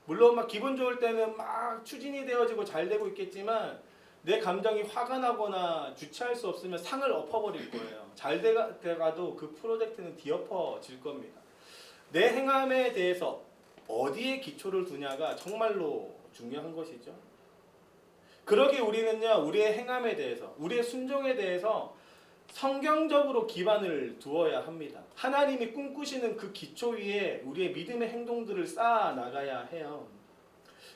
물론 막 기분 좋을 때는 막 추진이 되어지고 잘 되고 있겠지만 내 감정이 화가 나거나 주체할 수 없으면 상을 엎어버릴 거예요. 잘 돼가도 그 프로젝트는 뒤엎어질 겁니다. 내 행함에 대해서 어디에 기초를 두냐가 정말로 중요한 것이죠. 그러기에 우리는요, 우리의 행함에 대해서, 우리의 순종에 대해서 성경적으로 기반을 두어야 합니다. 하나님이 꿈꾸시는 그 기초 위에 우리의 믿음의 행동들을 쌓아 나가야 해요.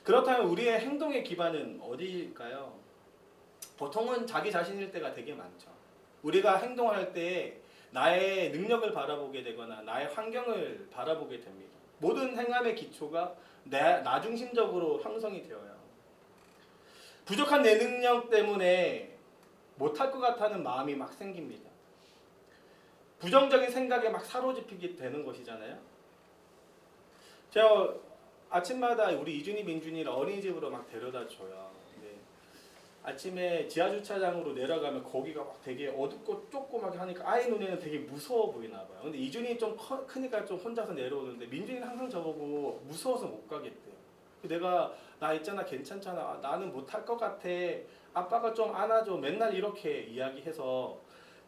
그렇다면 우리의 행동의 기반은 어디일까요? 보통은 자기 자신일 때가 되게 많죠. 우리가 행동할 때 나의 능력을 바라보게 되거나 나의 환경을 바라보게 됩니다. 모든 행함의 기초가 나 중심적으로 형성이 되어요. 부족한 내 능력 때문에 못할 것 같다는 마음이 막 생깁니다. 부정적인 생각에 막 사로잡히게 되는 것이잖아요. 제가 아침마다 우리 이준이 민준이를 어린이집으로 막 데려다 줘요. 아침에 지하주차장으로 내려가면 거기가 막 되게 어둡고 좁고막 하니까 아이 눈에는 되게 무서워 보이나 봐요. 근데 이준이 좀 크니까 좀 혼자서 내려오는데 민준이는 항상 저보고 무서워서 못 가겠대요. 내가 나 있잖아, 괜찮잖아, 나는 못할 것 같아, 아빠가 좀 안아줘, 맨날 이렇게 이야기해서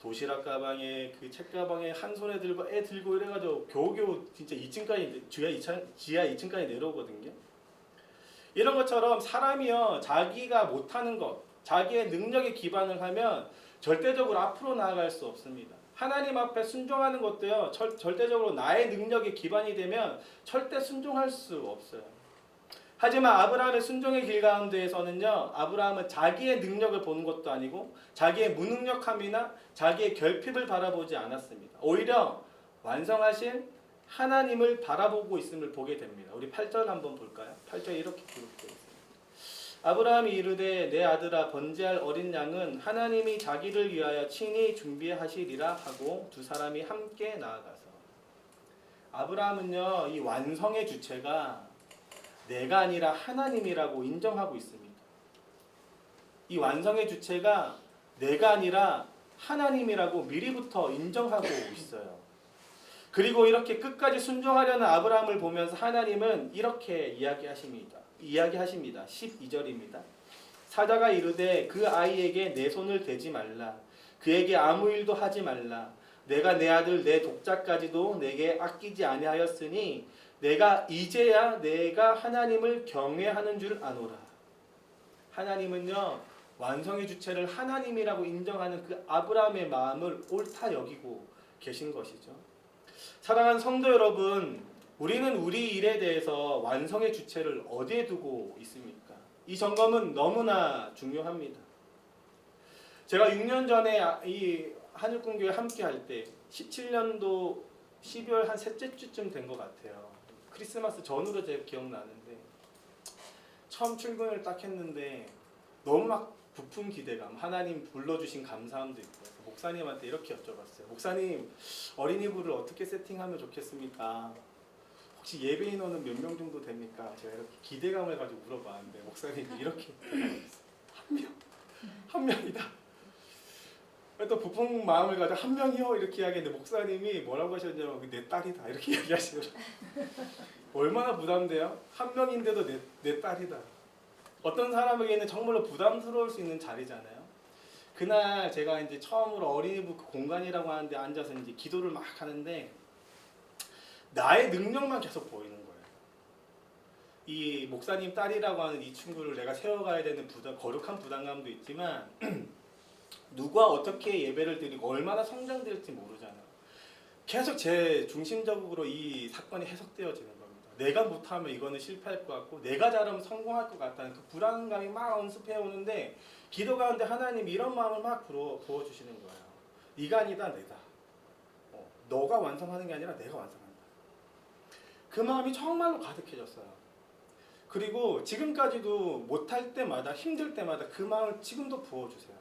도시락 가방에 그 책 가방에 한 손에 들고 애 들고 이래가지고 겨우겨우 진짜 2층까지 지하 2층까지 내려오거든요. 이런 것처럼 사람이요, 자기가 못하는 것, 자기의 능력에 기반을 하면 절대적으로 앞으로 나아갈 수 없습니다. 하나님 앞에 순종하는 것도요, 절대적으로 나의 능력에 기반이 되면 절대 순종할 수 없어요. 하지만 아브라함의 순종의 길 가운데에서는요, 아브라함은 자기의 능력을 보는 것도 아니고 자기의 무능력함이나 자기의 결핍을 바라보지 않았습니다. 오히려 완성하신 하나님을 바라보고 있음을 보게 됩니다. 우리 8절 한번 볼까요? 8절에 이렇게 기록되어 있습니다. 아브라함이 이르되 내 아들아 번제할 어린 양은 하나님이 자기를 위하여 친히 준비하시리라 하고 두 사람이 함께 나아가서. 아브라함은요, 이 완성의 주체가 내가 아니라 하나님이라고 인정하고 있습니다. 이 완성의 주체가 내가 아니라 하나님이라고 미리부터 인정하고 있어요. 그리고 이렇게 끝까지 순종하려는 아브라함을 보면서 하나님은 이렇게 이야기하십니다. 12절입니다. 사자가 이르되 그 아이에게 내 손을 대지 말라. 그에게 아무 일도 하지 말라. 내가 내 아들 내 독자까지도 내게 아끼지 아니하였으니 내가 이제야 내가 하나님을 경외하는 줄 아노라. 하나님은요, 완성의 주체를 하나님이라고 인정하는 그 아브라함의 마음을 옳다 여기고 계신 것이죠. 사랑하는 성도 여러분, 우리는 우리 일에 대해서 완성의 주체를 어디에 두고 있습니까? 이 점검은 너무나 중요합니다. 제가 6년 전에 이 한일공교회 함께 할 때 17년도 12월 한 셋째 주쯤 된 것 같아요. 크리스마스 전후로 제가 기억나는데 처음 출근을 딱 했는데 너무 막 부푼 기대감, 하나님 불러주신 감사함도 있고 목사님한테 이렇게 여쭤봤어요. 목사님, 어린이부를 어떻게 세팅하면 좋겠습니까? 혹시 예배 인원은 몇 명 정도 됩니까? 제가 이렇게 기대감을 가지고 물어봤는데 목사님이 이렇게 한 명이다. 또 부푼 마음을 가지고 한 명이요 이렇게 이야기했는데 목사님이 뭐라고 하셨냐면 내 딸이다 이렇게 이야기하시더라고요. 얼마나 부담돼요? 한 명인데도 내 딸이다. 어떤 사람에게는 정말로 부담스러울 수 있는 자리잖아요. 그날 제가 이제 처음으로 어린이부 그 공간이라고 하는데 앉아서 이제 기도를 막 하는데 나의 능력만 계속 보이는 거예요. 이 목사님 딸이라고 하는 이 친구를 내가 세워가야 되는 거룩한 부담감도 있지만 누가 어떻게 예배를 드리고 얼마나 성장될지 모르잖아요. 계속 제 중심적으로 이 사건이 해석되어지는 겁니다. 내가 못하면 이거는 실패할 것 같고 내가 잘하면 성공할 것 같다는 그 불안감이 막 엄습해 오는데 기도 가운데 하나님이 이런 마음을 막 부어주시는 거예요. 네가 아니다 내가. 너가 완성하는 게 아니라 내가 완성한다. 그 마음이 정말로 가득해졌어요. 그리고 지금까지도 못할 때마다 힘들 때마다 그 마음을 지금도 부어주세요.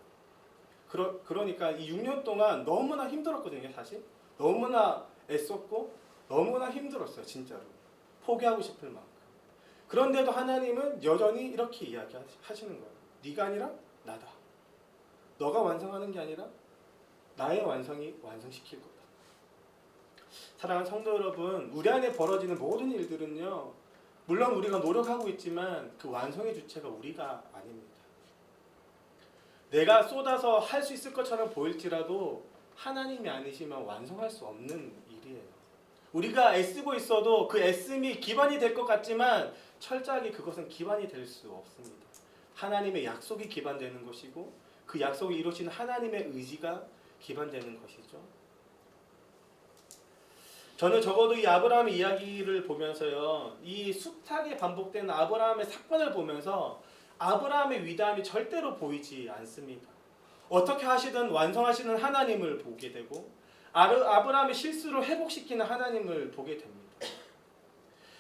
그러니까 이 6년 동안 너무나 힘들었거든요. 사실 너무나 애썼고 너무나 힘들었어요. 진짜로 포기하고 싶을 만큼. 그런데도 하나님은 여전히 이렇게 이야기하시는 거예요. 네가 아니라 나다. 너가 완성하는 게 아니라 나의 완성이 완성시킬 거다. 사랑하는 성도 여러분, 우리 안에 벌어지는 모든 일들은요, 물론 우리가 노력하고 있지만 그 완성의 주체가 우리가 아닙니다. 내가 쏟아서 할 수 있을 것처럼 보일지라도 하나님이 아니시면 완성할 수 없는 일이에요. 우리가 애쓰고 있어도 그 애씀이 기반이 될 것 같지만 철저하게 그것은 기반이 될 수 없습니다. 하나님의 약속이 기반되는 것이고 그 약속을 이루시는 하나님의 의지가 기반되는 것이죠. 저는 적어도 이 아브라함의 이야기를 보면서요, 이 숱하게 반복되는 아브라함의 사건을 보면서 아브라함의 위대함이 절대로 보이지 않습니다. 어떻게 하시든 완성하시는 하나님을 보게 되고 아브라함의 실수를 회복시키는 하나님을 보게 됩니다.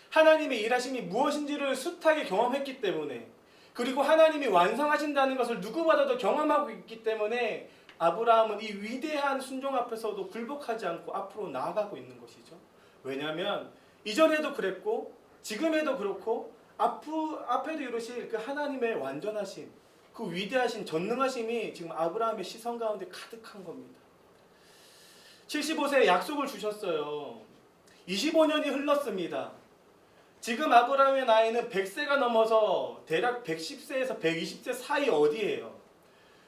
하나님의 일하심이 무엇인지를 숱하게 경험했기 때문에 그리고 하나님이 완성하신다는 것을 누구보다도 경험하고 있기 때문에 아브라함은 이 위대한 순종 앞에서도 굴복하지 않고 앞으로 나아가고 있는 것이죠. 왜냐하면 이전에도 그랬고 지금에도 그렇고 앞에도 이루실 그 하나님의 완전하심, 그 위대하신 전능하심이 지금 아브라함의 시선 가운데 가득한 겁니다. 75세에 약속을 주셨어요. 25년이 흘렀습니다. 지금 아브라함의 나이는 100세가 넘어서 대략 110세에서 120세 사이 어디예요.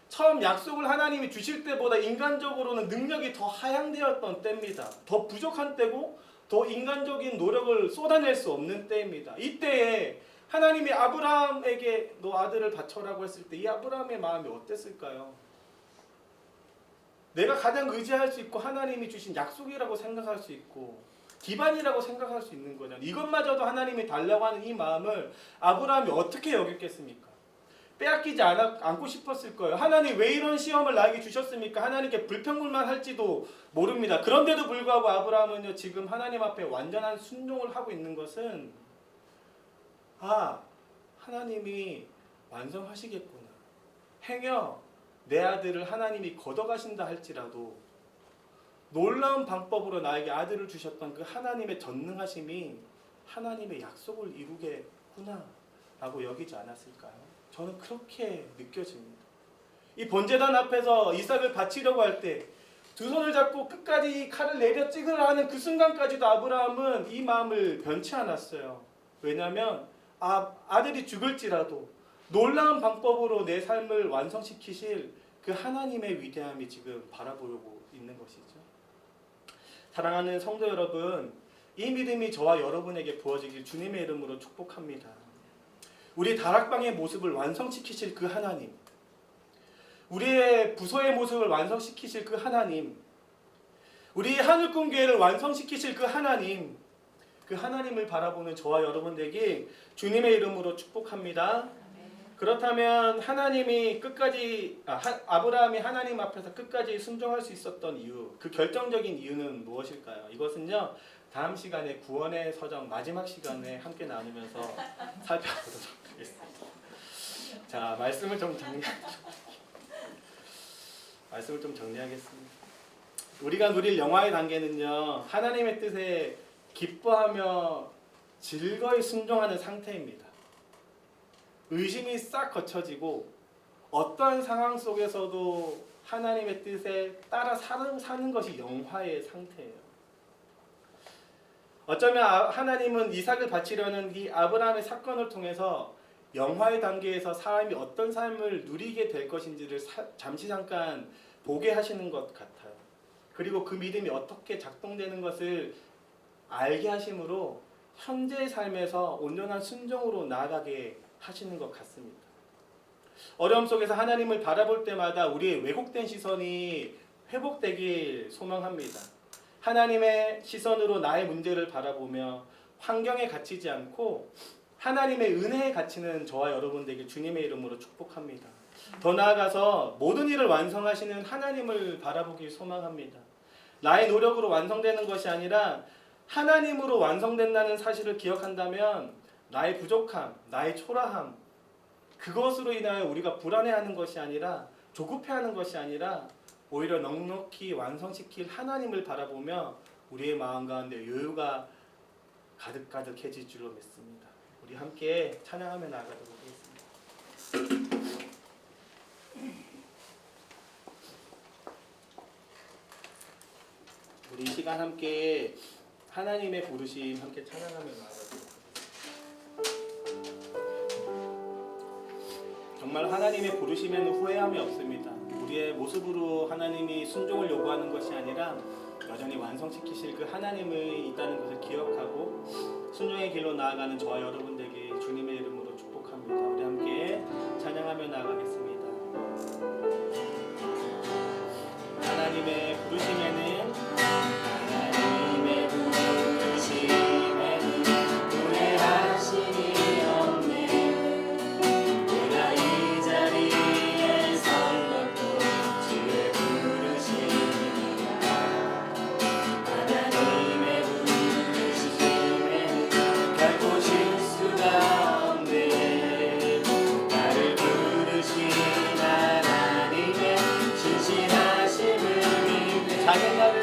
처음 약속을 하나님이 주실 때보다 인간적으로는 능력이 더 하향되었던 때입니다. 더 부족한 때고 더 인간적인 노력을 쏟아낼 수 없는 때입니다. 이때에 하나님이 아브라함에게 너 아들을 바쳐라고 했을 때 이 아브라함의 마음이 어땠을까요? 내가 가장 의지할 수 있고 하나님이 주신 약속이라고 생각할 수 있고 기반이라고 생각할 수 있는 거잖아요. 이것마저도 하나님이 달라고 하는 이 마음을 아브라함이 어떻게 여겼겠습니까? 빼앗기지 않고 싶었을 거예요. 하나님 왜 이런 시험을 나에게 주셨습니까? 하나님께 불평불만 할지도 모릅니다. 그런데도 불구하고 아브라함은요, 지금 하나님 앞에 완전한 순종을 하고 있는 것은 하나님이 완성하시겠구나. 행여 내 아들을 하나님이 걷어가신다 할지라도 놀라운 방법으로 나에게 아들을 주셨던 그 하나님의 전능하심이 하나님의 약속을 이루겠구나 라고 여기지 않았을까요? 저는 그렇게 느껴집니다. 이 번제단 앞에서 이삭을 바치려고 할 때 두 손을 잡고 끝까지 칼을 내려 찍으려 하는 그 순간까지도 아브라함은 이 마음을 변치 않았어요. 왜냐하면 아들이 죽을지라도 놀라운 방법으로 내 삶을 완성시키실 그 하나님의 위대함이 지금 바라보고 있는 것이죠. 사랑하는 성도 여러분, 이 믿음이 저와 여러분에게 부어지길 주님의 이름으로 축복합니다. 우리 다락방의 모습을 완성시키실 그 하나님, 우리의 부서의 모습을 완성시키실 그 하나님, 우리 하늘꿈교회를 완성시키실 그 하나님, 그 하나님을 바라보는 저와 여러분 되길 주님의 이름으로 축복합니다. 그렇다면 하나님이 끝까지 아브라함이 하나님 앞에서 끝까지 순종할 수 있었던 이유, 그 결정적인 이유는 무엇일까요? 이것은요, 다음 시간에 구원의 서정 마지막 시간에 함께 나누면서 살펴보도록 하겠습니다. 자, 말씀을 좀 정리하겠습니다. 우리가 누릴 영화의 단계는요, 하나님의 뜻에 기뻐하며 즐거이 순종하는 상태입니다. 의심이 싹 거쳐지고 어떤 상황 속에서도 하나님의 뜻에 따라 사는 것이 영화의 상태예요. 어쩌면 하나님은 이삭을 바치려는 이 아브라함의 사건을 통해서 영화의 단계에서 사람이 어떤 삶을 누리게 될 것인지를 잠시 잠깐 보게 하시는 것 같아요. 그리고 그 믿음이 어떻게 작동되는 것을 알게 하심으로 현재의 삶에서 온전한 순종으로 나아가게 하시는 것 같습니다. 어려움 속에서 하나님을 바라볼 때마다 우리의 왜곡된 시선이 회복되길 소망합니다. 하나님의 시선으로 나의 문제를 바라보며 환경에 갇히지 않고 하나님의 은혜에 갇히는 저와 여러분 되길 주님의 이름으로 축복합니다. 더 나아가서 모든 일을 완성하시는 하나님을 바라보길 소망합니다. 나의 노력으로 완성되는 것이 아니라 하나님으로 완성된다는 사실을 기억한다면 나의 부족함, 나의 초라함, 그것으로 인하여 우리가 불안해하는 것이 아니라 조급해하는 것이 아니라 오히려 넉넉히 완성시킬 하나님을 바라보며 우리의 마음 가운데 여유가 가득가득해질 줄로 믿습니다. 우리 함께 찬양하며 나아가도록 하겠습니다. 우리 이 시간 함께 하나님의 부르심 함께 찬양하며 나아가도록 하겠습니다. 정말 하나님의 부르심에는 후회함이 없습니다. 우리의 모습으로 하나님이 순종을 요구하는 것이 아니라 여전히 완성시키실 그 하나님이 있다는 것을 기억하고 순종의 길로 나아가는 저와 여러분들에게 주님의 이름으로 축복합니다. 우리 함께 찬양하며 나아가겠습니다. 하나님의 부르심에는 후회하심이 없네. 내가 이 자리에 선 것도 주의 부르심이라. 하나님의 부르심에는 결코 실수가 없네. 나를 부르신 하나님의 신실하심을 믿네. 작은 나를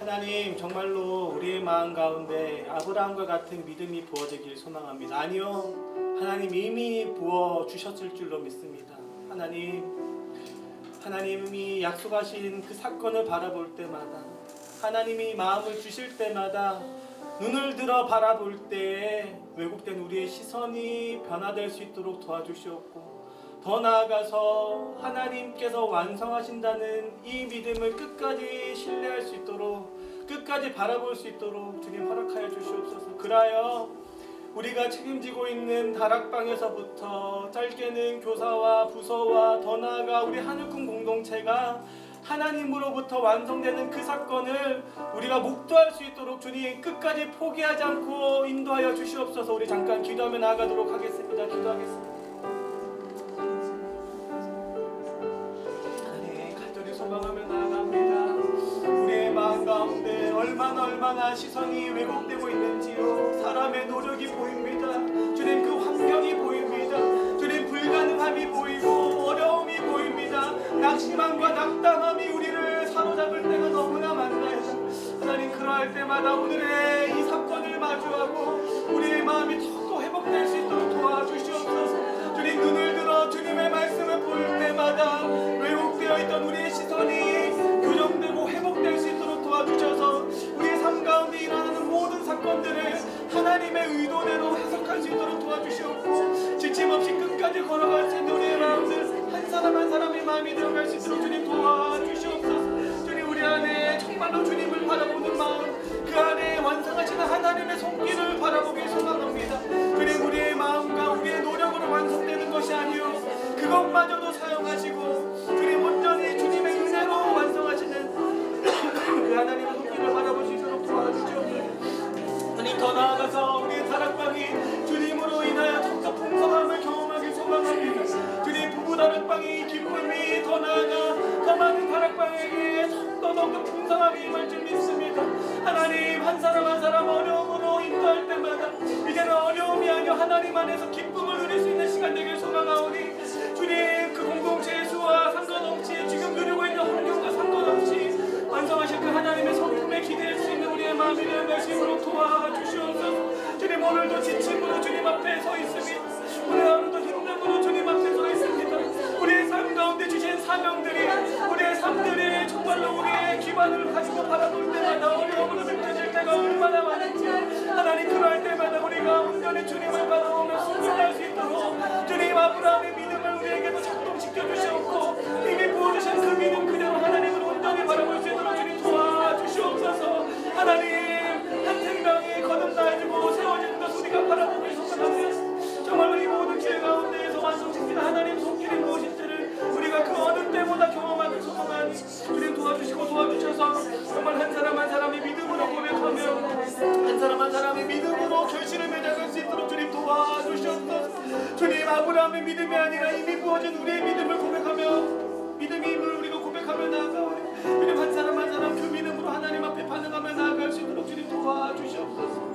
하나님 정말로 우리의 마음 가운데 아브라함과 같은 믿음이 부어지길 소망합니다. 아니요, 하나님 이미 부어주셨을 줄로 믿습니다. 하나님이 약속하신 그 사건을 바라볼 때마다, 하나님이 마음을 주실 때마다, 눈을 들어 바라볼 때에 왜곡된 우리의 시선이 변화될 수 있도록 도와주시옵고, 더 나아가서 하나님께서 완성하신다는 이 믿음을 끝까지 신뢰할 수 있도록, 끝까지 바라볼 수 있도록 주님 허락하여 주시옵소서. 그라여 우리가 책임지고 있는 다락방에서부터 짧게는 교사와 부서와 더 나아가 우리 하늘꿈 공동체가 하나님으로부터 완성되는 그 사건을 우리가 목도할 수 있도록 주님 끝까지 포기하지 않고 인도하여 주시옵소서. 우리 잠깐 기도하며 나아가도록 하겠습니다. 기도하겠습니다. 하나님 간절히 소망하며 나아갑니다. 우리의 마음 가운데 얼마나 시선이 왜곡되고 있는지요. 사람의 노력이 보입니다. 주님 그 환경이 보입니다. 주님 불가능함이 보이고 어려움이 보입니다. 낙심함과 낙담함이 우리를 사로잡을 때가 너무나 많나요. 하나님 그러할 때마다 오늘의 이 사건을 마주하고 우리의 마음이 더욱더 회복될 수 있도록 도와주시옵소서. 주님 눈을 들어 주님의 말씀을 볼 때마다 왜곡되어 있던 우리의 시선이 교정되고 회복될 수 있도록 도와주셔서 우리의 삶 가운데 일어나는 모든 사건들을 하나님의 의도대로 해석할 수 있도록 도와주시옵고, 지침 없이 끝까지 걸어갈 수 있는 우리의 마음들 한 사람 한 사람의 마음이 들어갈 수 있도록 주님 도와주시옵소서. 주님 우리 안에 정말로 주님을 바라보는 마음, 그 안에 완성하시는 하나님의 손길을 바라보길 소망합니다. 주님 우리의 마음과 우리의 노력으로 완성되는 것이 아니요 그것마저도 사용하시고 주님 온전히 주님의 은혜로 완성하시는 그 하나님의 손길을 바라볼 수 있도록 도와주시옵소서. 하나님 더 나아가서 우리의 다락방이 주님으로 인하여 더욱더 풍성함을 경험하길 소망합니다. 주님 부부 다락방이 기쁨이 더 나아가 더 많은 다락방에게 더욱더 풍성하게 임할 줄 믿습니다. 하나님 한 사람 한 사람 어려움으로 인도할 때마다 이제는 어려움이 아니여 하나님 안에서 기쁨을 누릴 수 있는 시간 되길 소망하오니 주님 그 공동체의 수와 상관없이 지금 누리고 있는 환경과 상관없이 완성하실 그 하나님의 성품에 기대할 수 있는 우리의 마음이 되는 것으로 도와주시옵소서. 주님 오늘도 지침으로 주님 앞에 서 있으니 오늘 하루도 힘듦으로 주님 앞에 서 있습니다. 우리의 삶 가운데 주신 사명들이 우리의 삶들이 정말로 우리의 기반을 가지고 바라볼 때마다 어려움으로 느껴질 때가 얼마나 많은지 하나님 그럴 때마다 우리가 온전히 주님을 바라보며 순종할 수 있도록 주님 아브라함의 믿음을 우리에게도 작동시켜 주시옵고 이미 부어주신 그 믿음 그대로 하나님을 온전히 바라볼 수 있도록 주님 도와주시옵소서. 하나님 한 생명이 거듭나지고 세워지는 것 우리가 바라보고 소망합니다. 정말로 이 모든 기회 가운데에서 완성시키는 하나님 손길이 무엇인지를 우리가 그 어느 때보다 경험하길 소망하니 주님 도와주시고 도와주셔서 정말 한 사람 한 사람이 믿음으로 고백하며 한 사람 한 사람이 믿음으로 결실을 맺어갈 수 있도록 주님 도와주시옵소서. 주님 아브라함의 믿음이 아니라 이미 부어진 우리의 믿음을 고백하며 믿음의 힘을 우리가 고백하며 나아가오니 주님 한 사람 한 사람 그 믿음으로 하나님 앞에 반응하며 나아갈 수 있도록 주님 도와주시옵소서.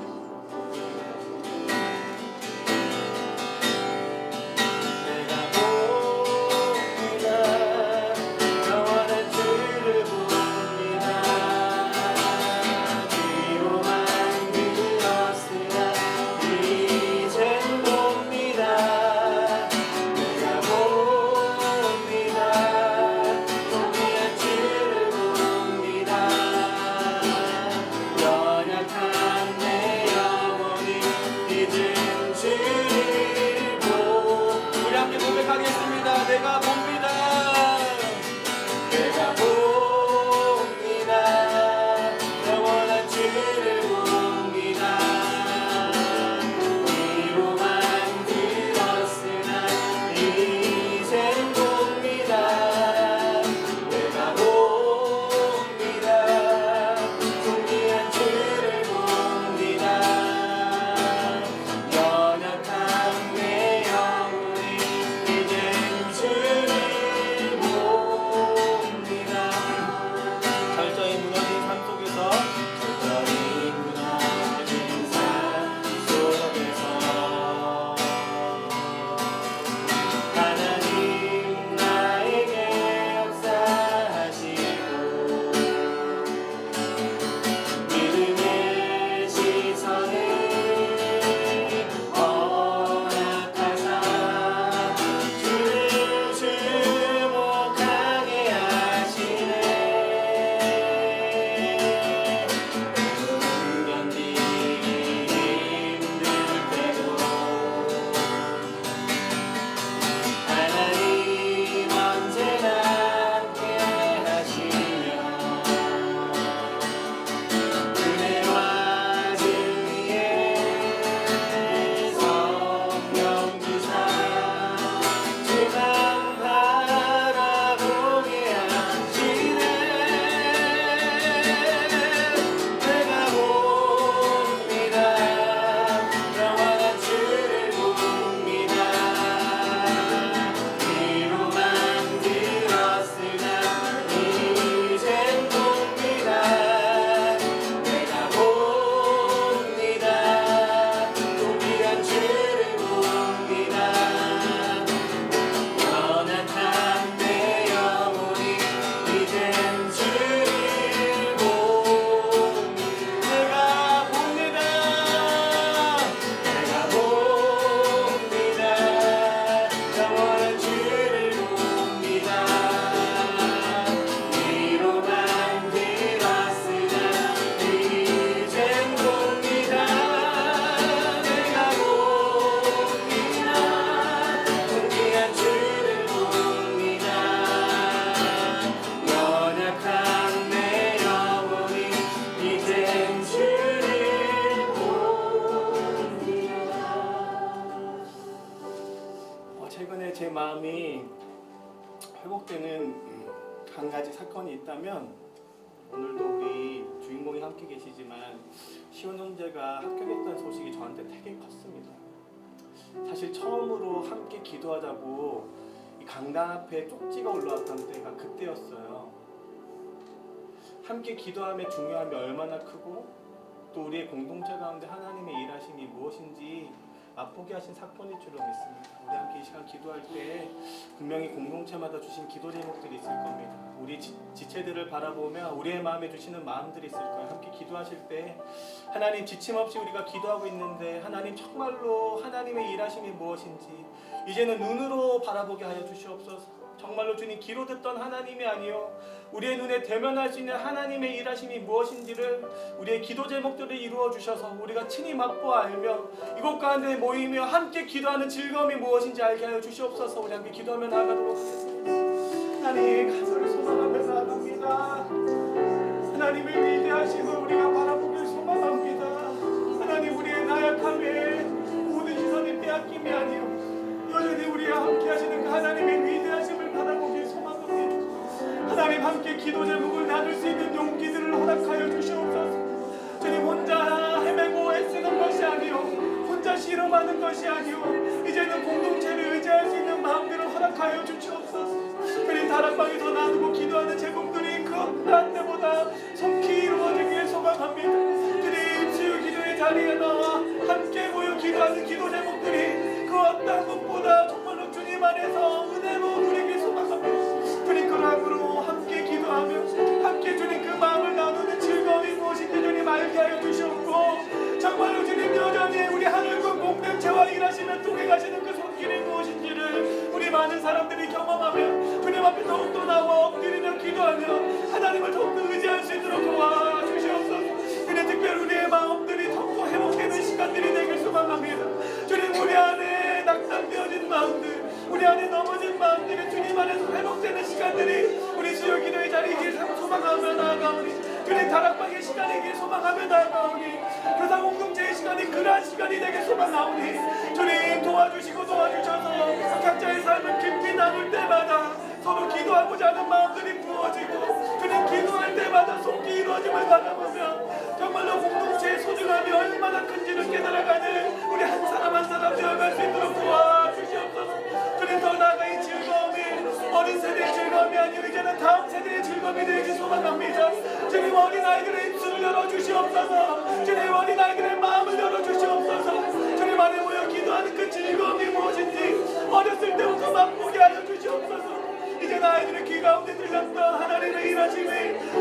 회복되는 한 가지 사건이 있다면 오늘도 우리 주인공이 함께 계시지만 시온 형제가 합격했던 소식이 저한테 되게 컸습니다. 사실 처음으로 함께 기도하자고 이 강단 앞에 쪽지가 올라왔던 때가 그때였어요. 함께 기도함의 중요함이 얼마나 크고 또 우리의 공동체 가운데 하나님의 일하심이 무엇인지 맛보게 하신 사건일 줄로 믿습니다. 우리 함께 이 시간 기도할 때 분명히 공동체마다 주신 기도 제목들이 있을 겁니다. 우리 지체들을 바라보며 우리의 마음에 주시는 마음들이 있을 거예요. 함께 기도하실 때 하나님 지침 없이 우리가 기도하고 있는데 하나님 정말로 하나님의 일하심이 무엇인지 이제는 눈으로 바라보게 하여 주시옵소서. 정말로 주님 귀로 듣던 하나님이 아니요 우리의 눈에 대면할 수 있는 하나님의 일하심이 무엇인지를 우리의 기도 제목들을 이루어 주셔서 우리가 친히 맛보 알며 이곳 가운데 모이며 함께 기도하는 즐거움이 무엇인지 알게 하여 주시옵소서. 우리 함께 기도하며 나아가도록 하겠습니다. 하나님 간절히 소망하며 나아갑니다. 하나님의 위대하심을 우리가 바라보길 소망합니다. 하나님 우리의 나약함에 모든 시선이 빼앗김이 아니요 여전히 우리와 함께 하시는 그 하나님의 위대하심을 바라보길 소망합니다. 하나님 함께 기도 제목을 나눌 수 있는 용기들을 허락하여 주시옵소서. 주님 혼자 헤매고 애쓰는 것이 아니요 혼자 씨름하는 것이 아니요 이제는 공동체를 의지할 수 있는 마음들을 허락하여 주시옵소서. 주님 다락방에서 나누고 기도하는 제목들이 그 어떠한 때보다 속히 이루어지길 소망합니다. 주님 치유 기도의 자리에 나와 함께 모여 기도하는 기도 제목들이 그 어떠한 것보다 정말로 주님 안에서 은혜로 누리길 소망합니다. 주님 그 마음으로 함께 기도하며 함께 주님 그 마음을 나누는 즐거움이 무엇인지 주님 알게 하여 주시옵고 정말로 주님 여전히 우리 하늘군 공동체와 일하시며 동행하시는 그 손길이 무엇인지를 우리 많은 사람들이 경험하며 주님 앞에 더욱더 나와 엎드리며 기도하며 하나님을 더욱더 의지할 수 있도록 도와주시옵소서. 주님 특별히 우리의 마음들이 더욱더 회복되는 시간들이 되길 소망합니다. 주님 우리 안에 낙담되어진 마음들 우리 안에 넘어진 마음들이 주님 안에서 회복되는 시간들이 우리 수요 기도의 자리이길 소망하며 나아가오니 주님 다락방의 시간이길 소망하며 나아가오니 교사 공동체의 시간이 그러한 시간이 되길 소망하오니 주님 도와주시고 도와주셔서 각자의 삶을 깊이 나눌 때마다 서로 기도하고자 하는 마음들이 부어지고 주님 기도할 때마다 속히 이루어짐을 바라보며 정말로 공동체의 소중함이 얼마나 큰지를 깨달아가는 우리 한 사람 한 사람 되어갈 수 있도록 도와주시옵소서. 주님 더 나아가 이 즐거움이 어린 세대의 즐거움이 아니고 이제는 다음 세대의 즐거움이 되길 소망합니다. 주님 어린아이들의 입술을 열어주시옵소서. 주님 어린아이들의 마음을 열어주시옵소서. 주님 안에 모여 기도하는 그 즐거움이 무엇인지 어렸을 때부터 맛보게 하여 주시옵소서. 이제 아이들의 귀 가운데 들렸던 하나님의 일하심이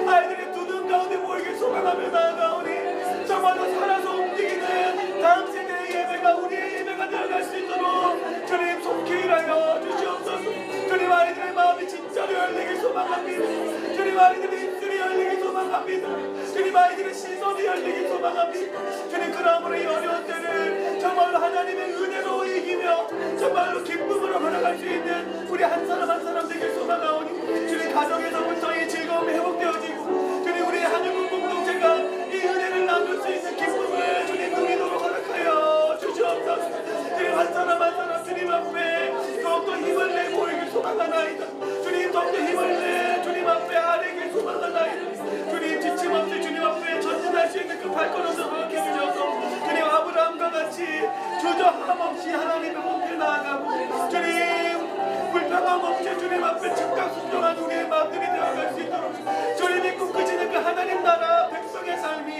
아이들의 두 눈 가운데 모이길 소망하며 나아가오니 정말로 살아서 움직이는 다음 세대의 예배가 우리의 예배가 되어갈 수 있도록 주님 속히 일하여 주시옵소서. 주님 아이들의 마음이 진짜로 열리길 소망합니다. 주님 아이들의 입술이 열리길 소망합니다. 주님 아이들의 시선이 열리길 소망합니다. 주님 그러므로 이 어려운 때를 정말로 하나님의 은혜로 이기며 정말로 기쁨으로 걸어갈 수 있는 우리 한 사람 한 사람 되길 소망하오니 주님 가정에서부터 이 즐거움이 회복되어지고 주님 우리 하늘군 공동체가 이 은혜를 나눌 수 있는 기쁨을 주님 누리도록 허락하여 주시옵소서. 주님 한 사람 한 사람 주님 앞에 더욱더 힘을 내 보이길 소망하나이다. 주님 더욱더 힘을 내 주님 앞에 아뢰길 소망하나이다. 주님 지침 없이 주님 앞에 전진할 수 있는 그 발걸음을 허락해 주셔서 주님 아브라함과 같이 주저함 없이 하나님의 앞에 나아가고 주님 불평함 없이 주님 앞에 즉각 순종한 우리의 마음들이 되어갈 수 있도록 주님이 꿈꾸시는 그 하나님 나라 백성의 삶이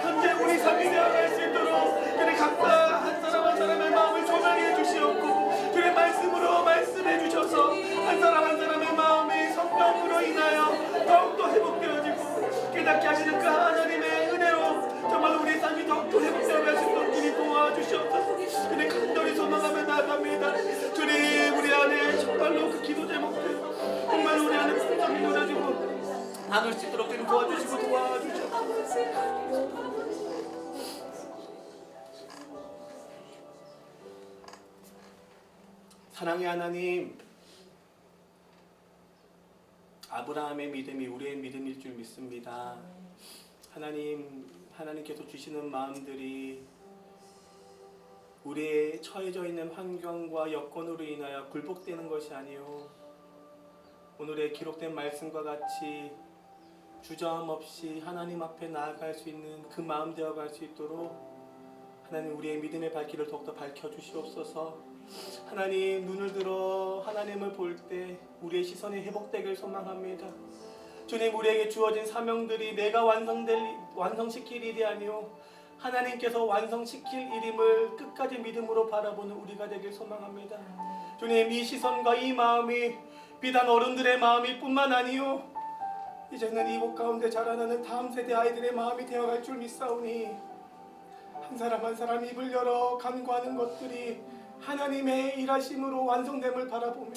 현재 우리 삶이 되어갈 수 있도록 주님 각자 한 사람 한 사람의 마음을 조명해 주시옵고 주님 말씀으로 말씀해 주셔서 한 사람 한 사람의 마음이 성령으로 인하여 더욱더 회복되어지고 깨닫게 하시는 그 하나님의 은혜로 정말 우리 삶이 더욱더 회복되어갈 수 있도록 주님 도와주시옵소서. 주님 간절히 소망하며 나아갑니다. 주님 우리 안에 정말로 그 기도 제목들 정말 우리 안에 풍성히 놀아주고 나눌 수 있도록 주님 도와주시고 도와주시옵소서. 사랑의 하나님, 아브라함의 믿음이 우리의 믿음일 줄 믿습니다. 하나님께서 주시는 마음들이 우리의 처해져 있는 환경과 여건으로 인하여 굴복되는 것이 아니요 오늘의 기록된 말씀과 같이 주저함 없이 하나님 앞에 나아갈 수 있는 그 마음 되어갈 수 있도록 하나님 우리의 믿음의 발길을 더욱더 밝혀주시옵소서. 하나님 눈을 들어 하나님을 볼 때 우리의 시선이 회복되길 소망합니다. 주님, 우리에게 주어진 사명들이 내가 완성시킬 일이 아니오 하나님께서 완성시킬 일임을 끝까지 믿음으로 바라보는 우리가 되길 소망합니다. 주님, 이 시선과 이 마음이 비단 어른들의 마음일 뿐만 아니오 이제는 이곳 가운데 자라나는 다음 세대 아이들의 마음이 되어갈 줄 믿사오니 한 사람 한 사람 입을 열어 간구하는 것들이 하나님의 일하심으로 완성됨을 바라보며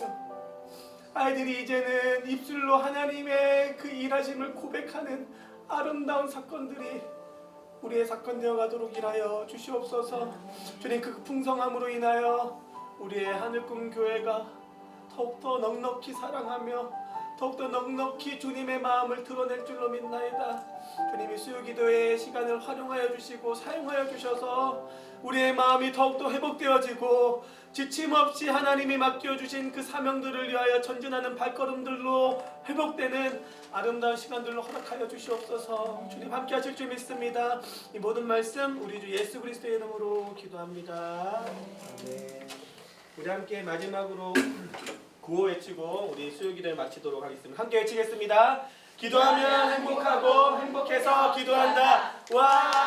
아이들이 이제는 입술로 하나님의 그 일하심을 고백하는 아름다운 사건들이 우리의 사건 되어가도록 일하여 주시옵소서. 주님, 그 풍성함으로 인하여 우리의 하늘꿈 교회가 더욱더 넉넉히 사랑하며 더욱더 넉넉히 주님의 마음을 드러낼 줄로 믿나이다. 주님이 수요기도의 시간을 활용하여 주시고 사용하여 주셔서 우리의 마음이 더욱더 회복되어지고 지침 없이 하나님이 맡겨주신 그 사명들을 위하여 전진하는 발걸음들로 회복되는 아름다운 시간들로 허락하여 주시옵소서. 주님 함께 하실 줄 믿습니다. 이 모든 말씀 우리 주 예수 그리스도의 이름으로 기도합니다. 아멘. 우리 함께 마지막으로 구호 외치고 우리 수요기도를 마치도록 하겠습니다. 함께 외치겠습니다. 기도하면 행복하고 행복해서 기도한다. 와!